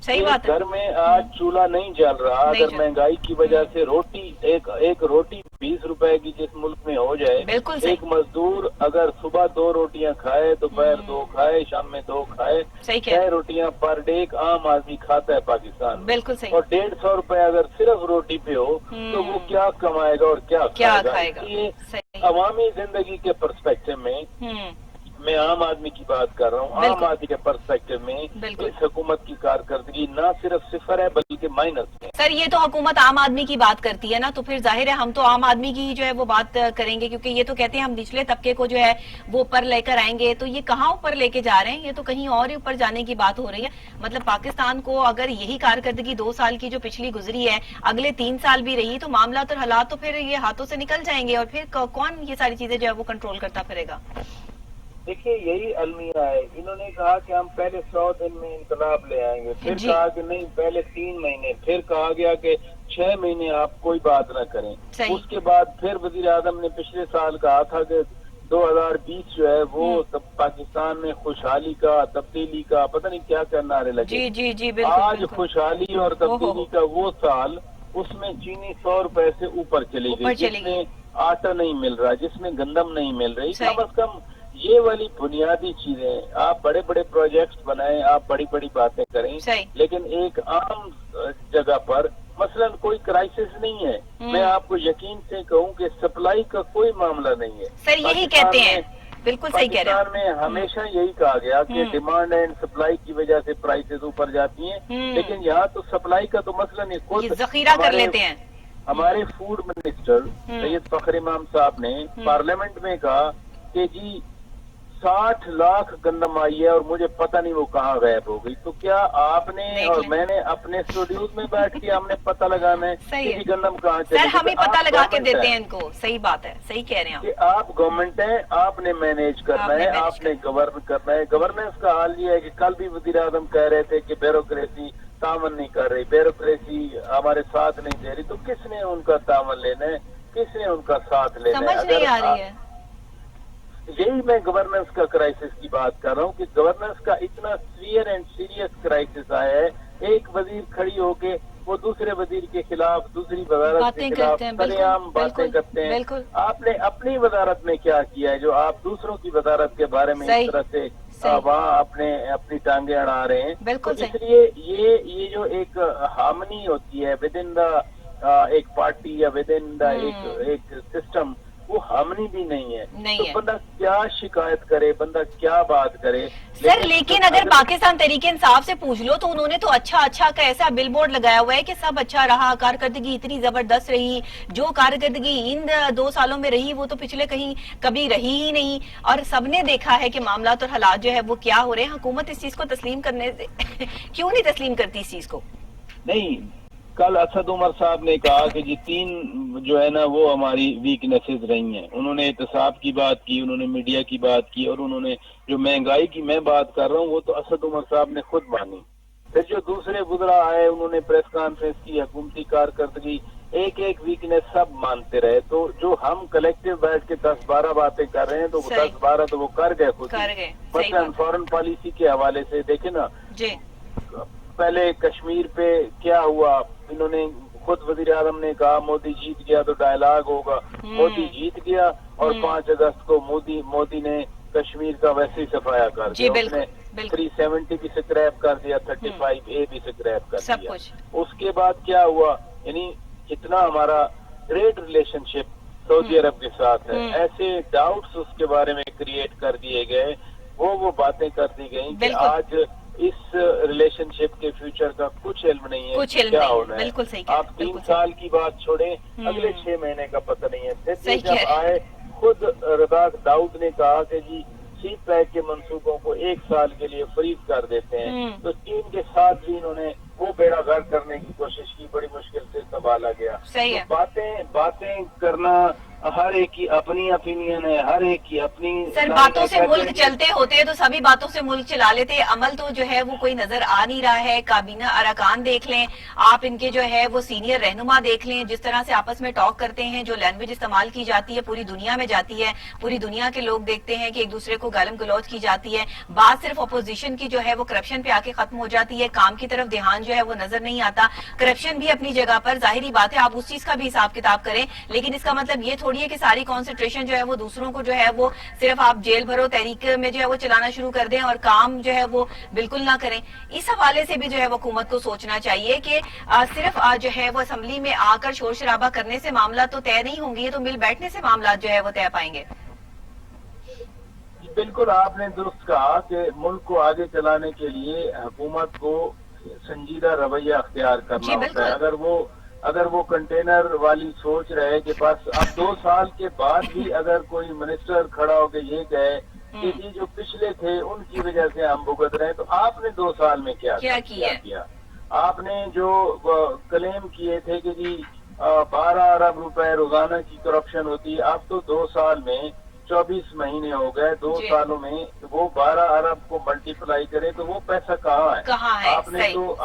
صحیح بات ہے. گھر میں آج چولہا نہیں جل رہا, اگر مہنگائی کی وجہ سے روٹی ایک روٹی 20 روپے کی جس ملک میں ہو جائے, ایک مزدور اگر صبح 2 روٹیاں کھائے, دوپہر 2 کھائے, شام میں 2 کھائے, 6 روٹیاں پر ڈے ایک عام آدمی کھاتا ہے پاکستان میں. اور 150 روپے اگر صرف روٹی پہ ہو تو وہ کیا کمائے گا اور کیا کھائے گا؟ اس لیے عوامی زندگی کے پرسپیکٹو میں عام آدمی کی بات کر رہا ہوں. عام آدمی کے پرسپیکٹو میں اس حکومت کی کارکردگی نہ صرف صفر ہے بلکہ مائنس میں. سر یہ تو حکومت عام آدمی کی بات کرتی ہے نا, تو پھر ظاہر ہے ہم تو عام آدمی کی جو ہے وہ بات کریں گے, کیونکہ یہ تو کہتے ہیں ہم نچلے طبقے کو جو ہے وہ اوپر لے کر آئیں گے. تو یہ کہاں اوپر لے کے جا رہے ہیں؟ یہ تو کہیں اور ہی اوپر جانے کی بات ہو رہی ہے. مطلب پاکستان کو اگر یہی کارکردگی 2 سال کی جو پچھلی گزری ہے اگلے 3 سال بھی رہی تو معاملات اور حالات تو پھر یہ ہاتھوں سے نکل جائیں گے, اور پھر کون یہ ساری چیزیں جو ہے وہ کنٹرول کرتا پھرے گا؟ دیکھیے یہی المیہ ہے. انہوں نے کہا کہ ہم پہلے 100 دن میں انقلاب لے آئیں گے, پھر کہا کہ نہیں پہلے 3 مہینے, پھر کہا گیا کہ 6 مہینے آپ کوئی بات نہ کریں. اس کے بعد پھر وزیر اعظم نے پچھلے سال کہا تھا کہ 2020 جو ہے وہ پاکستان میں خوشحالی کا, تبدیلی کا, پتہ نہیں کیا کیا نعرے لگے. آج خوشحالی اور تبدیلی کا وہ سال, اس میں چینی 100 روپے سے اوپر چلی گئی, جس میں آٹا نہیں مل رہا, جس میں گندم نہیں مل رہی. کم از کم یہ والی بنیادی چیزیں, آپ بڑے بڑے پروجیکٹس بنائیں, آپ بڑی بڑی باتیں کریں, لیکن ایک عام جگہ پر مثلا کوئی کرائسس نہیں ہے. میں آپ کو یقین سے کہوں کہ سپلائی کا کوئی معاملہ نہیں ہے. سر یہی کہتے ہیں, بالکل صحیح کہہ رہے ہیں. پاکستان میں ہمیشہ یہی کہا گیا کہ ڈیمانڈ اینڈ سپلائی کی وجہ سے پرائسز اوپر جاتی ہیں, لیکن یہاں تو سپلائی کا تو مسئلہ نہیں. خود ذخیرہ کر لیتے ہیں. ہمارے فوڈ منسٹر سید فخر امام صاحب نے پارلیمنٹ میں کہا کہ جی 60 لاکھ گندم آئی ہے اور مجھے پتہ نہیں وہ کہاں غائب ہو گئی. تو کیا آپ نے اور میں نے اپنے اسٹوڈیوز میں بیٹھ کے ہم نے پتہ لگانا ہے کہ گندم کہاں چلی؟ سر ہم ہی پتہ لگا کے دیتے ہیں ان کو. صحیح بات ہے, صحیح کہہ رہے ہیں کہ آپ گورنمنٹ ہیں, آپ نے مینیج کرنا ہے, آپ نے گورن کرنا ہے. گورننس کا حال یہ ہے کہ کل بھی وزیر اعظم کہہ رہے تھے کہ بیوروکریسی تعاون نہیں کر رہی, بیوروکریسی ہمارے ساتھ نہیں دے رہی. تو کس نے ان کا تعاون لینا ہے, کس نے ان کا ساتھ لینا ہے؟ سمجھ نہیں آ رہی ہے. یہی میں گورننس کا کرائسس کی بات کر رہا ہوں کہ گورننس کا اتنا سیویئر اینڈ سیریس کرائسس آیا ہے. ایک وزیر کھڑی ہو کے وہ دوسرے وزیر کے خلاف, دوسری وزارت کے خلاف سرے عام باتیں کرتے ہیں. آپ نے اپنی وزارت میں کیا کیا ہے جو آپ دوسروں کی وزارت کے بارے میں اس طرح سے وہاں اپنی ٹانگیں اڑا رہے ہیں؟ اس لیے یہ جو ایک ہارمنی ہوتی ہے ود ان دا ایک پارٹی یا ود ان دا ایک سسٹم, وہ ہارمنی بھی نہیں ہے. تو بندہ کیا شکایت کرے, بندہ کیا بات کرے؟ سر لیکن اگر پاکستان تحریک انصاف سے پوچھ لو تو انہوں نے تو اچھا کا ایسا بل بورڈ لگایا ہوا ہے کہ سب اچھا رہا, کارکردگی اتنی زبردست رہی. جو کارکردگی ان 2 سالوں میں رہی وہ تو پچھلے کہیں کبھی رہی ہی نہیں, اور سب نے دیکھا ہے کہ معاملات اور حالات جو ہے وہ کیا ہو رہے ہیں. حکومت اس چیز کو تسلیم کرنے سے کیوں نہیں تسلیم کرتی اس چیز کو؟ نہیں, کل اسد عمر صاحب نے کہا کہ جی 3 جو ہے نا وہ ہماری ویکنیسز رہی ہیں. انہوں نے احتساب کی بات کی, انہوں نے میڈیا کی بات کی, اور انہوں نے جو مہنگائی کی میں بات کر رہا ہوں وہ تو اسد عمر صاحب نے خود مانی. پھر جو دوسرے وزراء آئے انہوں نے پریس کانفرنس کی, حکومتی کارکردگی ایک ویکنیس سب مانتے رہے. تو جو ہم کلیکٹیو بیٹھ کے 10-12 باتیں کر رہے ہیں تو 10-12 تو وہ کر گئے خود. مثلا فارن پالیسی کے حوالے سے دیکھیں نا, پہلے کشمیر پہ کیا ہوا, انہوں نے خود وزیر اعظم نے کہا مودی جیت گیا تو ڈائلاگ ہوگا. مودی جیت گیا اور 5 اگست کو مودی نے کشمیر کا ویسے ہی صفایا کر دیا. اس نے 370 بھی سکریپ کر دیا, 35A بھی سکریپ کر دیا. اس کے بعد کیا ہوا, یعنی اتنا ہمارا ٹریڈ ریلیشن شپ سعودی عرب کے ساتھ ہے, ایسے ڈاؤٹس اس کے بارے میں کریٹ کر دیے گئے, وہ باتیں کر دی گئیں کہ آج اس ریلیشن شپ کے فیوچر کا کچھ علم نہیں ہے کیا ہونا ہے. آپ 3 سال کی بات چھوڑیں, اگلے 6 مہینے کا پتہ نہیں ہے. پھر جب آئے خود رزاق داؤد نے کہا کہ جی سی پیک کے منصوبوں کو 1 سال کے لیے فریز کر دیتے ہیں، تو چین کے ساتھ بھی انہوں نے وہ بیڑا غرق کرنے کی کوشش کی، بڑی مشکل سے سنبھالا گیا۔ باتیں کرنا، ہر ایک کی اپنی اپینین ہے، ہر ایک کی اپنی۔ سر باتوں سے ملک چلتے ہوتے تو سبھی باتوں سے ملک چلا لیتے، عمل تو جو ہے وہ کوئی نظر آ نہیں رہا ہے۔ کابینہ ارکان دیکھ لیں آپ، ان کے جو ہے وہ سینئر رہنما دیکھ لیں، جس طرح سے آپس میں ٹاک کرتے ہیں، جو لینگویج استعمال کی جاتی ہے پوری دنیا میں جاتی ہے، پوری دنیا کے لوگ دیکھتے ہیں کہ ایک دوسرے کو گالم گلوچ کی جاتی ہے۔ بات صرف اپوزیشن کی جو ہے وہ کرپشن پہ آ کے ختم ہو جاتی ہے، کام کی طرف دھیان جو ہے وہ نظر نہیں آتا۔ کرپشن بھی اپنی جگہ پر ظاہری بات ہے، آپ اس چیز کا بھی حساب کتاب کریں، لیکن اس کا مطلب یہ تھوڑی ہے کہ ساری کنسنٹریشن جو ہے وہ دوسروں کو جو ہے وہ صرف آپ جیل بھرو تحریک میں جو ہے وہ چلانا شروع کر دیں اور کام جو ہے وہ بالکل نہ کریں۔ اس حوالے سے بھی جو ہے وہ حکومت کو سوچنا چاہیے کہ صرف جو ہے وہ اسمبلی میں آ کر شور شرابہ کرنے سے معاملات تو طے نہیں ہوں گے، یہ تو مل بیٹھنے سے معاملات جو ہے وہ طے پائیں گے۔ بالکل آپ نے درست کہا کہ ملک کو آگے چلانے کے لیے حکومت کو سنجیدہ رویہ اختیار کرنا ہوتا ہے۔ اگر وہ کنٹینر والی سوچ رہے کہ بس اب 2 سال کے بعد بھی اگر کوئی منسٹر کھڑا ہو کے یہ کہے کہ یہ جو پچھلے تھے ان کی وجہ سے ہم بھگت رہے ہیں، تو آپ نے 2 سال میں کیا کیا؟ آپ نے جو کلیم کیے تھے کہ جی 12 ارب روپے روزانہ کی کرپشن ہوتی ہے، اب تو 2 سال میں 24 مہینے ہو گئے، 2 سالوں میں وہ 12 ارب کو ملٹیپلائی کرے تو وہ پیسہ کہاں ہے؟ آپ نے تو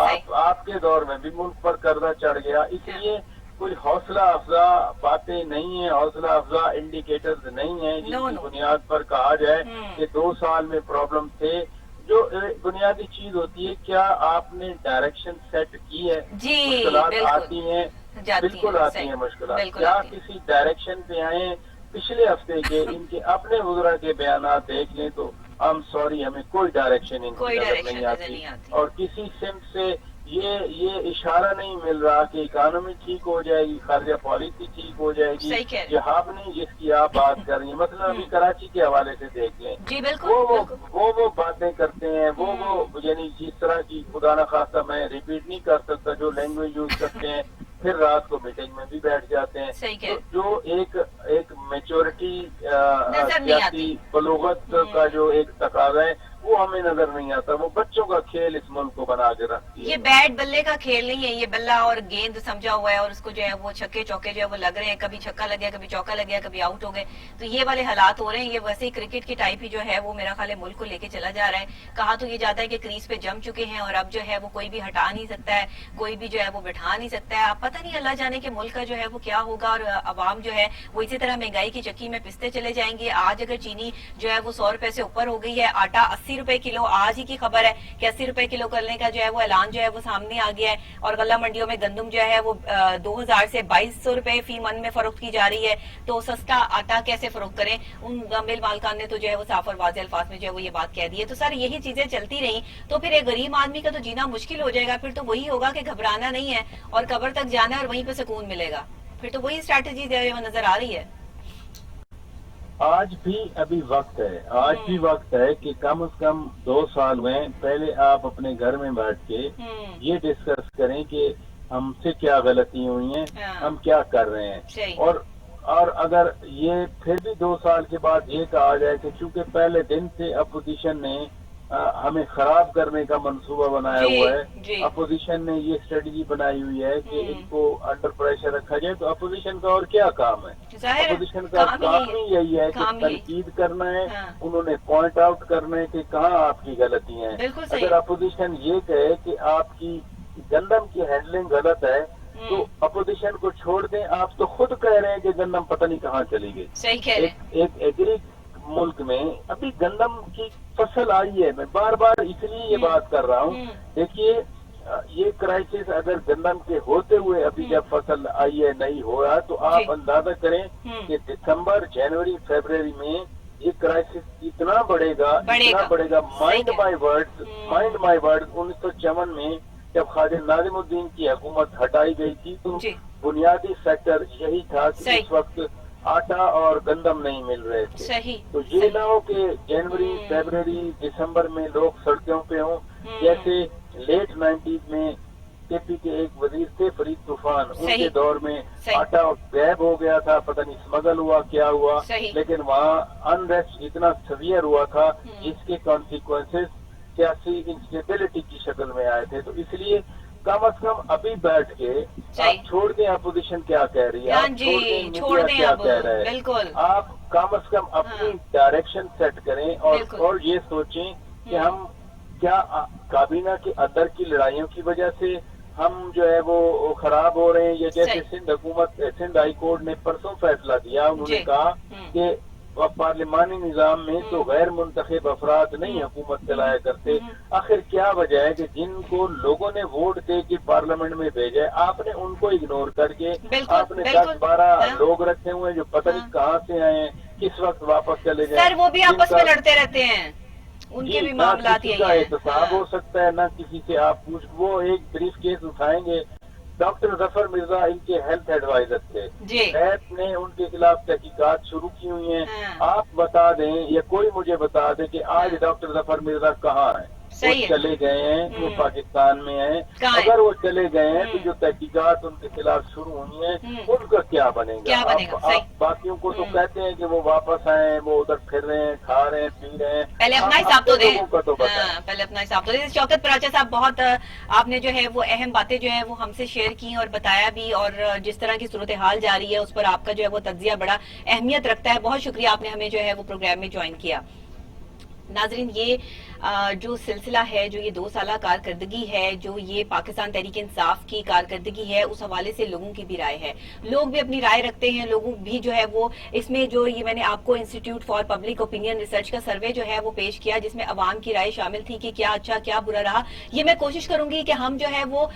آپ کے دور میں بھی ملک پر قرضہ چڑھ گیا، اس لیے کوئی حوصلہ افزا باتیں نہیں ہیں، حوصلہ افزا انڈیکیٹرز نہیں ہیں جن کی بنیاد پر کہا جائے کہ 2 سال میں پرابلم تھے۔ جو بنیادی چیز ہوتی ہے، کیا آپ نے ڈائریکشن سیٹ کی ہے؟ مشکلات آتی ہیں، بالکل آتی ہیں مشکلات، کیا کسی ڈائریکشن پہ آئیں؟ پچھلے ہفتے کے ان کے اپنے وزراء کے بیانات دیکھ لیں تو سوری ہمیں کوئی ڈائریکشن ان کی نظر نہیں آتی، اور کسی سمت سے یہ اشارہ نہیں مل رہا کہ اکانومی ٹھیک ہو جائے گی، خارجہ پالیسی ٹھیک ہو جائے گی۔ جہاں نہیں جس کی آپ بات کر رہی ہیں، مثلا ابھی کراچی کے حوالے سے دیکھ لیں، وہ باتیں کرتے ہیں، وہ یعنی جس طرح کی خدا نخواستہ میں ریپیٹ نہیں کر سکتا جو لینگویج یوز کرتے ہیں، پھر رات کو میٹنگ میں بھی بیٹھ جاتے ہیں۔ جو ایک میچورٹی سیاسی بلوغت کا جو ایک تقاضا ہے وہ ہمیں نظر نہیں آتا، وہ بچوں کا کھیل اس ملک کو بنا کے رکھتی ہے۔ یہ بیٹ بلے کا کھیل نہیں ہے، یہ بلہ اور گیند سمجھا ہوا ہے اور اس کو جو ہے وہ چھکے چوکے جو ہے وہ لگ رہے ہیں، کبھی چھکا لگ گیا، کبھی چوکا لگ گیا، کبھی آؤٹ ہو گئے، تو یہ والے حالات ہو رہے ہیں۔ یہ ویسے ہی کرکٹ کی ٹائپ ہی جو ہے وہ میرا خیال ہے ملک کو لے کے چلا جا رہا ہے۔ کہا تو یہ جاتا ہے کہ کریز پہ جم چکے ہیں اور اب جو ہے وہ کوئی بھی ہٹا نہیں سکتا ہے، کوئی بھی جو ہے وہ بٹھا نہیں سکتا ہے۔ اب پتہ نہیں اللہ جانے کہ ملک کا جو ہے وہ کیا ہوگا، اور عوام جو ہے وہ اسی طرح مہنگائی کی چکی میں پستے چلے جائیں گے۔ آج اگر چینی جو ہے وہ 100 روپے سے اوپر ہو گئی ہے، آٹا 80 روپے کلو، آج ہی کی خبر ہے کہ 80 روپے کلو کرنے کا جو ہے وہ اعلان جو ہے وہ سامنے آ گیا ہے، اور غلہ منڈیوں میں گندم جو ہے وہ 2000 سے 2200 روپے فی من میں فروخت کی جا رہی ہے۔ تو سستا آٹا کیسے فروخت کریں؟ ان مل مالکان نے تو جو ہے وہ صاف اور واضح الفاظ میں جو ہے وہ یہ بات کہہ دی ہے۔ تو سر یہی چیزیں چلتی رہیں تو پھر ایک غریب آدمی کا تو جینا مشکل ہو جائے گا، پھر تو وہی ہوگا کہ گھبرانا نہیں ہے اور قبر تک جانا ہے اور وہیں پہ سکون ملے گا، پھر تو وہی اسٹریٹجی جو ہے وہ نظر آ رہی ہے۔ آج بھی ابھی وقت ہے کہ کم از کم 2 سال میں پہلے آپ اپنے گھر میں بیٹھ کے یہ ڈسکس کریں کہ ہم سے کیا غلطی ہوئی ہیں، ہم کیا کر رہے ہیں، اور اگر یہ پھر بھی 2 سال کے بعد یہ کہا جائے کہ چونکہ پہلے دن سے اپوزیشن نے ہمیں خراب کرنے کا منصوبہ بنایا ہوا ہے، اپوزیشن نے یہ اسٹریٹجی بنائی ہوئی ہے کہ ان کو انڈر پریشر رکھا جائے، تو اپوزیشن کا اور کیا کام ہے؟ اپوزیشن کا کام ہی یہی ہے کہ تنقید کرنا ہے، انہوں نے پوائنٹ آؤٹ کرنا ہے کہ کہاں آپ کی غلطی ہیں۔ اگر اپوزیشن یہ کہے کہ آپ کی گندم کی ہینڈلنگ غلط ہے تو اپوزیشن کو چھوڑ دیں، آپ تو خود کہہ رہے ہیں کہ گندم پتہ نہیں کہاں چلی گئی۔ ایک ایگری ملک میں ابھی گندم کی فصل آئی ہے، میں بار بار اس لیے یہ بات کر رہا ہوں، دیکھیے یہ کرائسس اگر گندم کے ہوتے ہوئے ابھی جب فصل آئی ہے نہیں ہو رہا تو آپ اندازہ کریں کہ دسمبر، جنوری، فیبروری میں یہ کرائسس اتنا بڑھے گا۔ مائنڈ مائی ورڈ 1954 میں جب خواجہ ناظم الدین کی حکومت ہٹائی گئی تھی تو بنیادی فیکٹر یہی تھا کہ اس وقت آٹا اور گندم نہیں مل رہے تھے۔ تو یہ نہ ہو کہ جنوری، فیبروری، دسمبر میں لوگ سڑکوں پہ ہوں، جیسے لیٹ 90s میں کے پی کے ایک وزیر تھے فرید طوفان، ان کے دور میں آٹا غائب ہو گیا تھا، پتہ نہیں اسمگل ہوا کیا ہوا، لیکن وہاں انریسٹ اتنا سیویئر ہوا تھا جس کے کانسیکوینسز سیاسی انسٹیبلٹی کی شکل میں آئے تھے. تو اس لیے کم از کم ابھی بیٹھ کے آپ چھوڑ دیں اپوزیشن کیا کہہ رہی ہے، آپ چھوڑ دیں میڈیا کیا کہہ رہا ہے، آپ کم از کم اپنی ڈائریکشن سیٹ کریں اور یہ سوچیں کہ ہم کیا کابینہ کے اندر کی لڑائیوں کی وجہ سے ہم جو ہے وہ خراب ہو رہے ہیں، یا جیسے سندھ ہائی کورٹ نے پرسوں فیصلہ دیا، انہوں نے کہا کہ پارلیمانی نظام میں تو غیر منتخب افراد نہیں حکومت چلایا کرتے. آخر کیا وجہ ہے کہ جن کو لوگوں نے ووٹ دے کے پارلیمنٹ میں بھیجا ہے، آپ نے ان کو اگنور کر کے آپ نے 10-12 لوگ رکھے ہوئے ہیں جو پتہ نہیں کہاں سے آئے ہیں، کس وقت واپس چلے جائیں. سر وہ بھی آپس میں لڑتے رہتے ہیں، ان کے بھی معاملات یہی کا احتساب ہو سکتا ہے، نہ کسی سے آپ پوچھ. وہ ایک بریف کیس اٹھائیں گے. ڈاکٹر ظفر مرزا ان کے ہیلتھ ایڈوائزر تھے، نیب نے ان کے خلاف تحقیقات شروع کی ہوئی ہیں. آپ بتا دیں یا کوئی مجھے بتا دے کہ آج ڈاکٹر ظفر مرزا کہاں ہیں؟ وہ چلے گئے ہیں، وہ پاکستان میں ہیں. اگر وہ چلے گئے ہیں تو جو تحقیقات ان کے خلاف شروع ہوئی ہیں ان کا کیا بنے گا؟ آپ باقیوں کو تو کہتے ہیں کہ وہ واپس آئے، وہ ادھر پھر رہے ہیں، کھا رہے ہیں، پی رہے ہیں. پہلے اپنا حساب تو دیں، پہلے اپنا حساب تو دیں. شوکت پراچا صاحب، بہت آپ نے جو ہے وہ اہم باتیں جو ہے وہ ہم سے شیئر کی اور بتایا بھی، اور جس طرح کی صورتحال جاری ہے اس پر آپ کا جو ہے وہ تجزیہ بڑا اہمیت رکھتا ہے. بہت شکریہ آپ نے ہمیں جو ہے وہ پروگرام میں جوائن کیا. ناظرین، یہ جو سلسلہ ہے، جو یہ 2 سالہ کارکردگی ہے، جو یہ پاکستان تحریک انصاف کی کارکردگی ہے، اس حوالے سے لوگوں کی بھی رائے ہے. لوگ بھی اپنی رائے رکھتے ہیں. لوگوں بھی جو ہے وہ اس میں جو یہ میں نے آپ کو institute for public opinion research کا سروے جو ہے وہ پیش کیا، جس میں عوام کی رائے شامل تھی کہ کیا اچھا کیا برا رہا. یہ میں کوشش کروں گی کہ ہم جو ہے وہ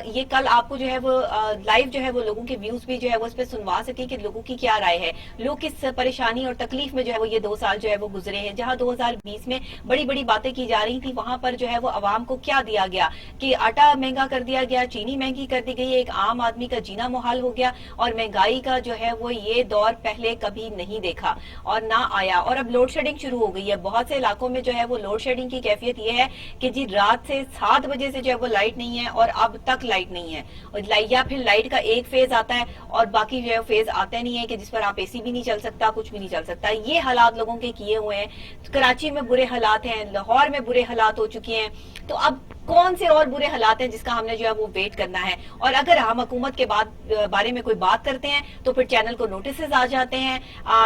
یہ کل آپ کو جو ہے وہ لائیو جو ہے وہ لوگوں کے ویوز بھی جو ہے وہ اس پہ سنوا سکیں کہ لوگوں کی کیا رائے ہے، لوگ کس پریشانی اور تکلیف میں جو ہے وہ یہ 2 سال جو ہے وہ گزرے ہیں. جہاں 2020 میں بڑی بڑی باتیں کی جا رہی تھی، وہاں پر جو ہے وہ عوام کو کیا دیا گیا کہ آٹا مہنگا کر دیا گیا، چینی مہنگی کر دی گئی، ایک عام آدمی کا جینا محال ہو گیا، اور مہنگائی کا جو ہے وہ یہ دور پہلے کبھی نہیں دیکھا اور نہ آیا. اور اب لوڈ شیڈنگ شروع ہو گئی ہے. بہت سے علاقوں میں جو ہے وہ لوڈ شیڈنگ کی کیفیت یہ ہے کہ جی رات سے 7 بجے سے جو ہے وہ لائٹ نہیں ہے اور اب تک لائٹ نہیں ہے، یا پھر لائٹ کا ایک فیز آتا ہے اور باقی جو ہے فیز آتے نہیں ہے کہ جس پر آپ اے سی بھی نہیں چل سکتا، کچھ بھی نہیں چل سکتا. یہ حالات لوگوں کے کیے ہوئے ہیں. کراچی میں برے حالات ہیں، لاہور میں برے حالات ہو چکے ہیں. تو اب کون سے اور برے حالات ہیں جس کا ہم نے جو ہے وہ ویٹ کرنا ہے. اور اگر ہم حکومت کے بارے میں کوئی بات کرتے ہیں تو پھر چینل کو نوٹسز آ جاتے ہیں،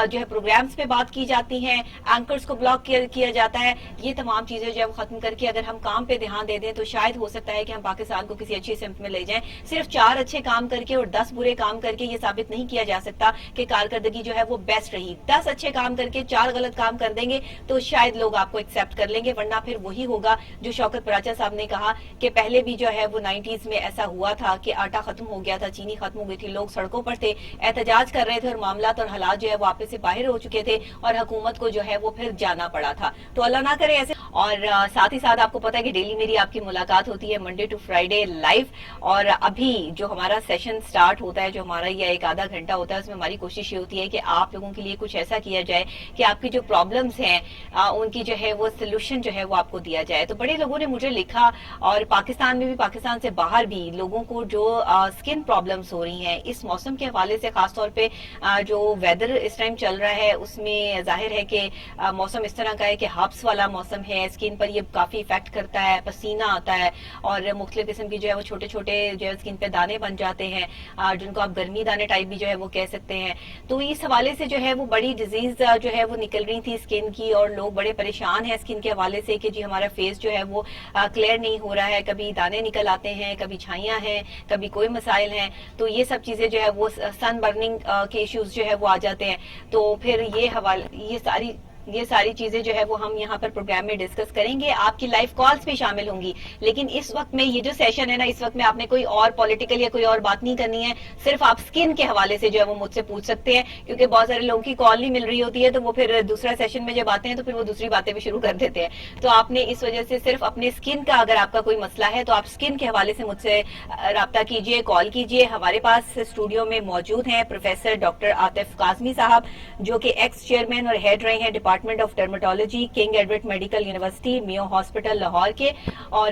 جو ہے پروگرامز پہ بات کی جاتی ہیں، اینکرز کو بلاک کیا جاتا ہے. یہ تمام چیزیں جو ہے وہ ختم کر کے اگر ہم کام پہ دھیان دے دیں تو شاید ہو سکتا ہے کہ ہم پاکستان کو کسی اچھی سمت میں لے جائیں. صرف 4 اچھے کام کر کے اور 10 برے کام کر کے یہ ثابت نہیں کیا جا سکتا کہ کارکردگی جو ہے وہ بیسٹ رہی. 10 اچھے کام کر کے 4 غلط کام کر دیں گے تو شاید لوگ آپ کو ایکسیپٹ کر لیں گے، ورنہ پھر وہی ہوگا جو شوکت پراچا صاحب نے کہا کہ پہلے بھی جو ہے وہ 90s میں ایسا ہوا تھا کہ آٹا ختم ہو گیا تھا، چینی ختم ہو گئی تھی، لوگ سڑکوں پر تھے، احتجاج کر رہے تھے اور معاملات اور حالات جو ہے وہ آپس سے باہر ہو چکے تھے اور حکومت کو جو ہے وہ پھر جانا پڑا تھا. تو اللہ نہ کرے ایسے. اور ساتھ ہی ساتھ آپ کو پتا ہے کہ ڈیلی میری آپ کی ملاقات ہوتی ہے منڈے ٹو فرائیڈے لائیو. اور ابھی جو ہمارا سیشن سٹارٹ ہوتا ہے، جو ہمارا یہ 1 آدھا گھنٹہ ہوتا ہے، اس میں ہماری کوشش یہ ہوتی ہے کہ آپ لوگوں کے لیے کچھ ایسا کیا جائے کہ آپ کی جو پرابلمز ہیں ان کی جو ہے وہ سلوشن جو ہے وہ آپ کو دیا جائے. تو بڑے لوگوں نے مجھے لکھا، اور پاکستان میں بھی، پاکستان سے باہر بھی لوگوں کو جو سکن پرابلمز ہو رہی ہیں اس موسم کے حوالے سے، خاص طور پہ جو ویدر اس ٹائم چل رہا ہے اس میں ظاہر ہے کہ موسم اس طرح کا ہے کہ ہابس والا موسم ہے. سکن پر یہ کافی افیکٹ کرتا ہے، پسینہ آتا ہے اور مختلف قسم کی جو ہے وہ چھوٹے چھوٹے جو ہے سکن پہ دانے بن جاتے ہیں، جن کو آپ گرمی دانے ٹائپ بھی جو ہے وہ کہہ سکتے ہیں. تو اس حوالے سے جو ہے وہ بڑی ڈیزیز جو ہے وہ نکل رہی تھی سکن کی، اور لوگ بڑے پریشان ہیں سکن کے حوالے سے کہ جی ہمارا فیس جو ہے وہ کلیئر نہیں ہو رہا ہے، کبھی دانے نکل آتے ہیں، کبھی چھائیاں ہیں، کبھی کوئی مسائل ہیں. تو یہ سب چیزیں جو ہے وہ سن برننگ کے ایشوز جو ہے وہ آ جاتے ہیں. تو پھر یہ ساری چیزیں جو ہے وہ ہم یہاں پر پروگرام میں ڈسکس کریں گے. آپ کی لائیو کالز بھی شامل ہوں گی، لیکن اس وقت میں یہ جو سیشن ہے نا، اس وقت میں آپ نے کوئی اور پولیٹیکل یا کوئی اور بات نہیں کرنی ہے. صرف آپ سکن کے حوالے سے جو ہے وہ مجھ سے پوچھ سکتے ہیں، کیونکہ بہت سارے لوگوں کی کال نہیں مل رہی ہوتی ہے تو وہ پھر دوسرا سیشن میں جب آتے ہیں تو پھر وہ دوسری باتیں بھی شروع کر دیتے ہیں. تو آپ نے اس وجہ سے صرف اپنے سکن کا، اگر آپ کا کوئی مسئلہ ہے تو آپ سکن کے حوالے سے مجھ سے رابطہ کیجئے، کال کیجئے. ہمارے پاس اسٹوڈیو میں موجود ہیں پروفیسر ڈاکٹر عاطف کاظمی صاحب، جو کہ ایکس چیئرمین اور ہیڈ رہے ہیں department of dermatology, king Edward medical university, mu hospital Lahore کے. اور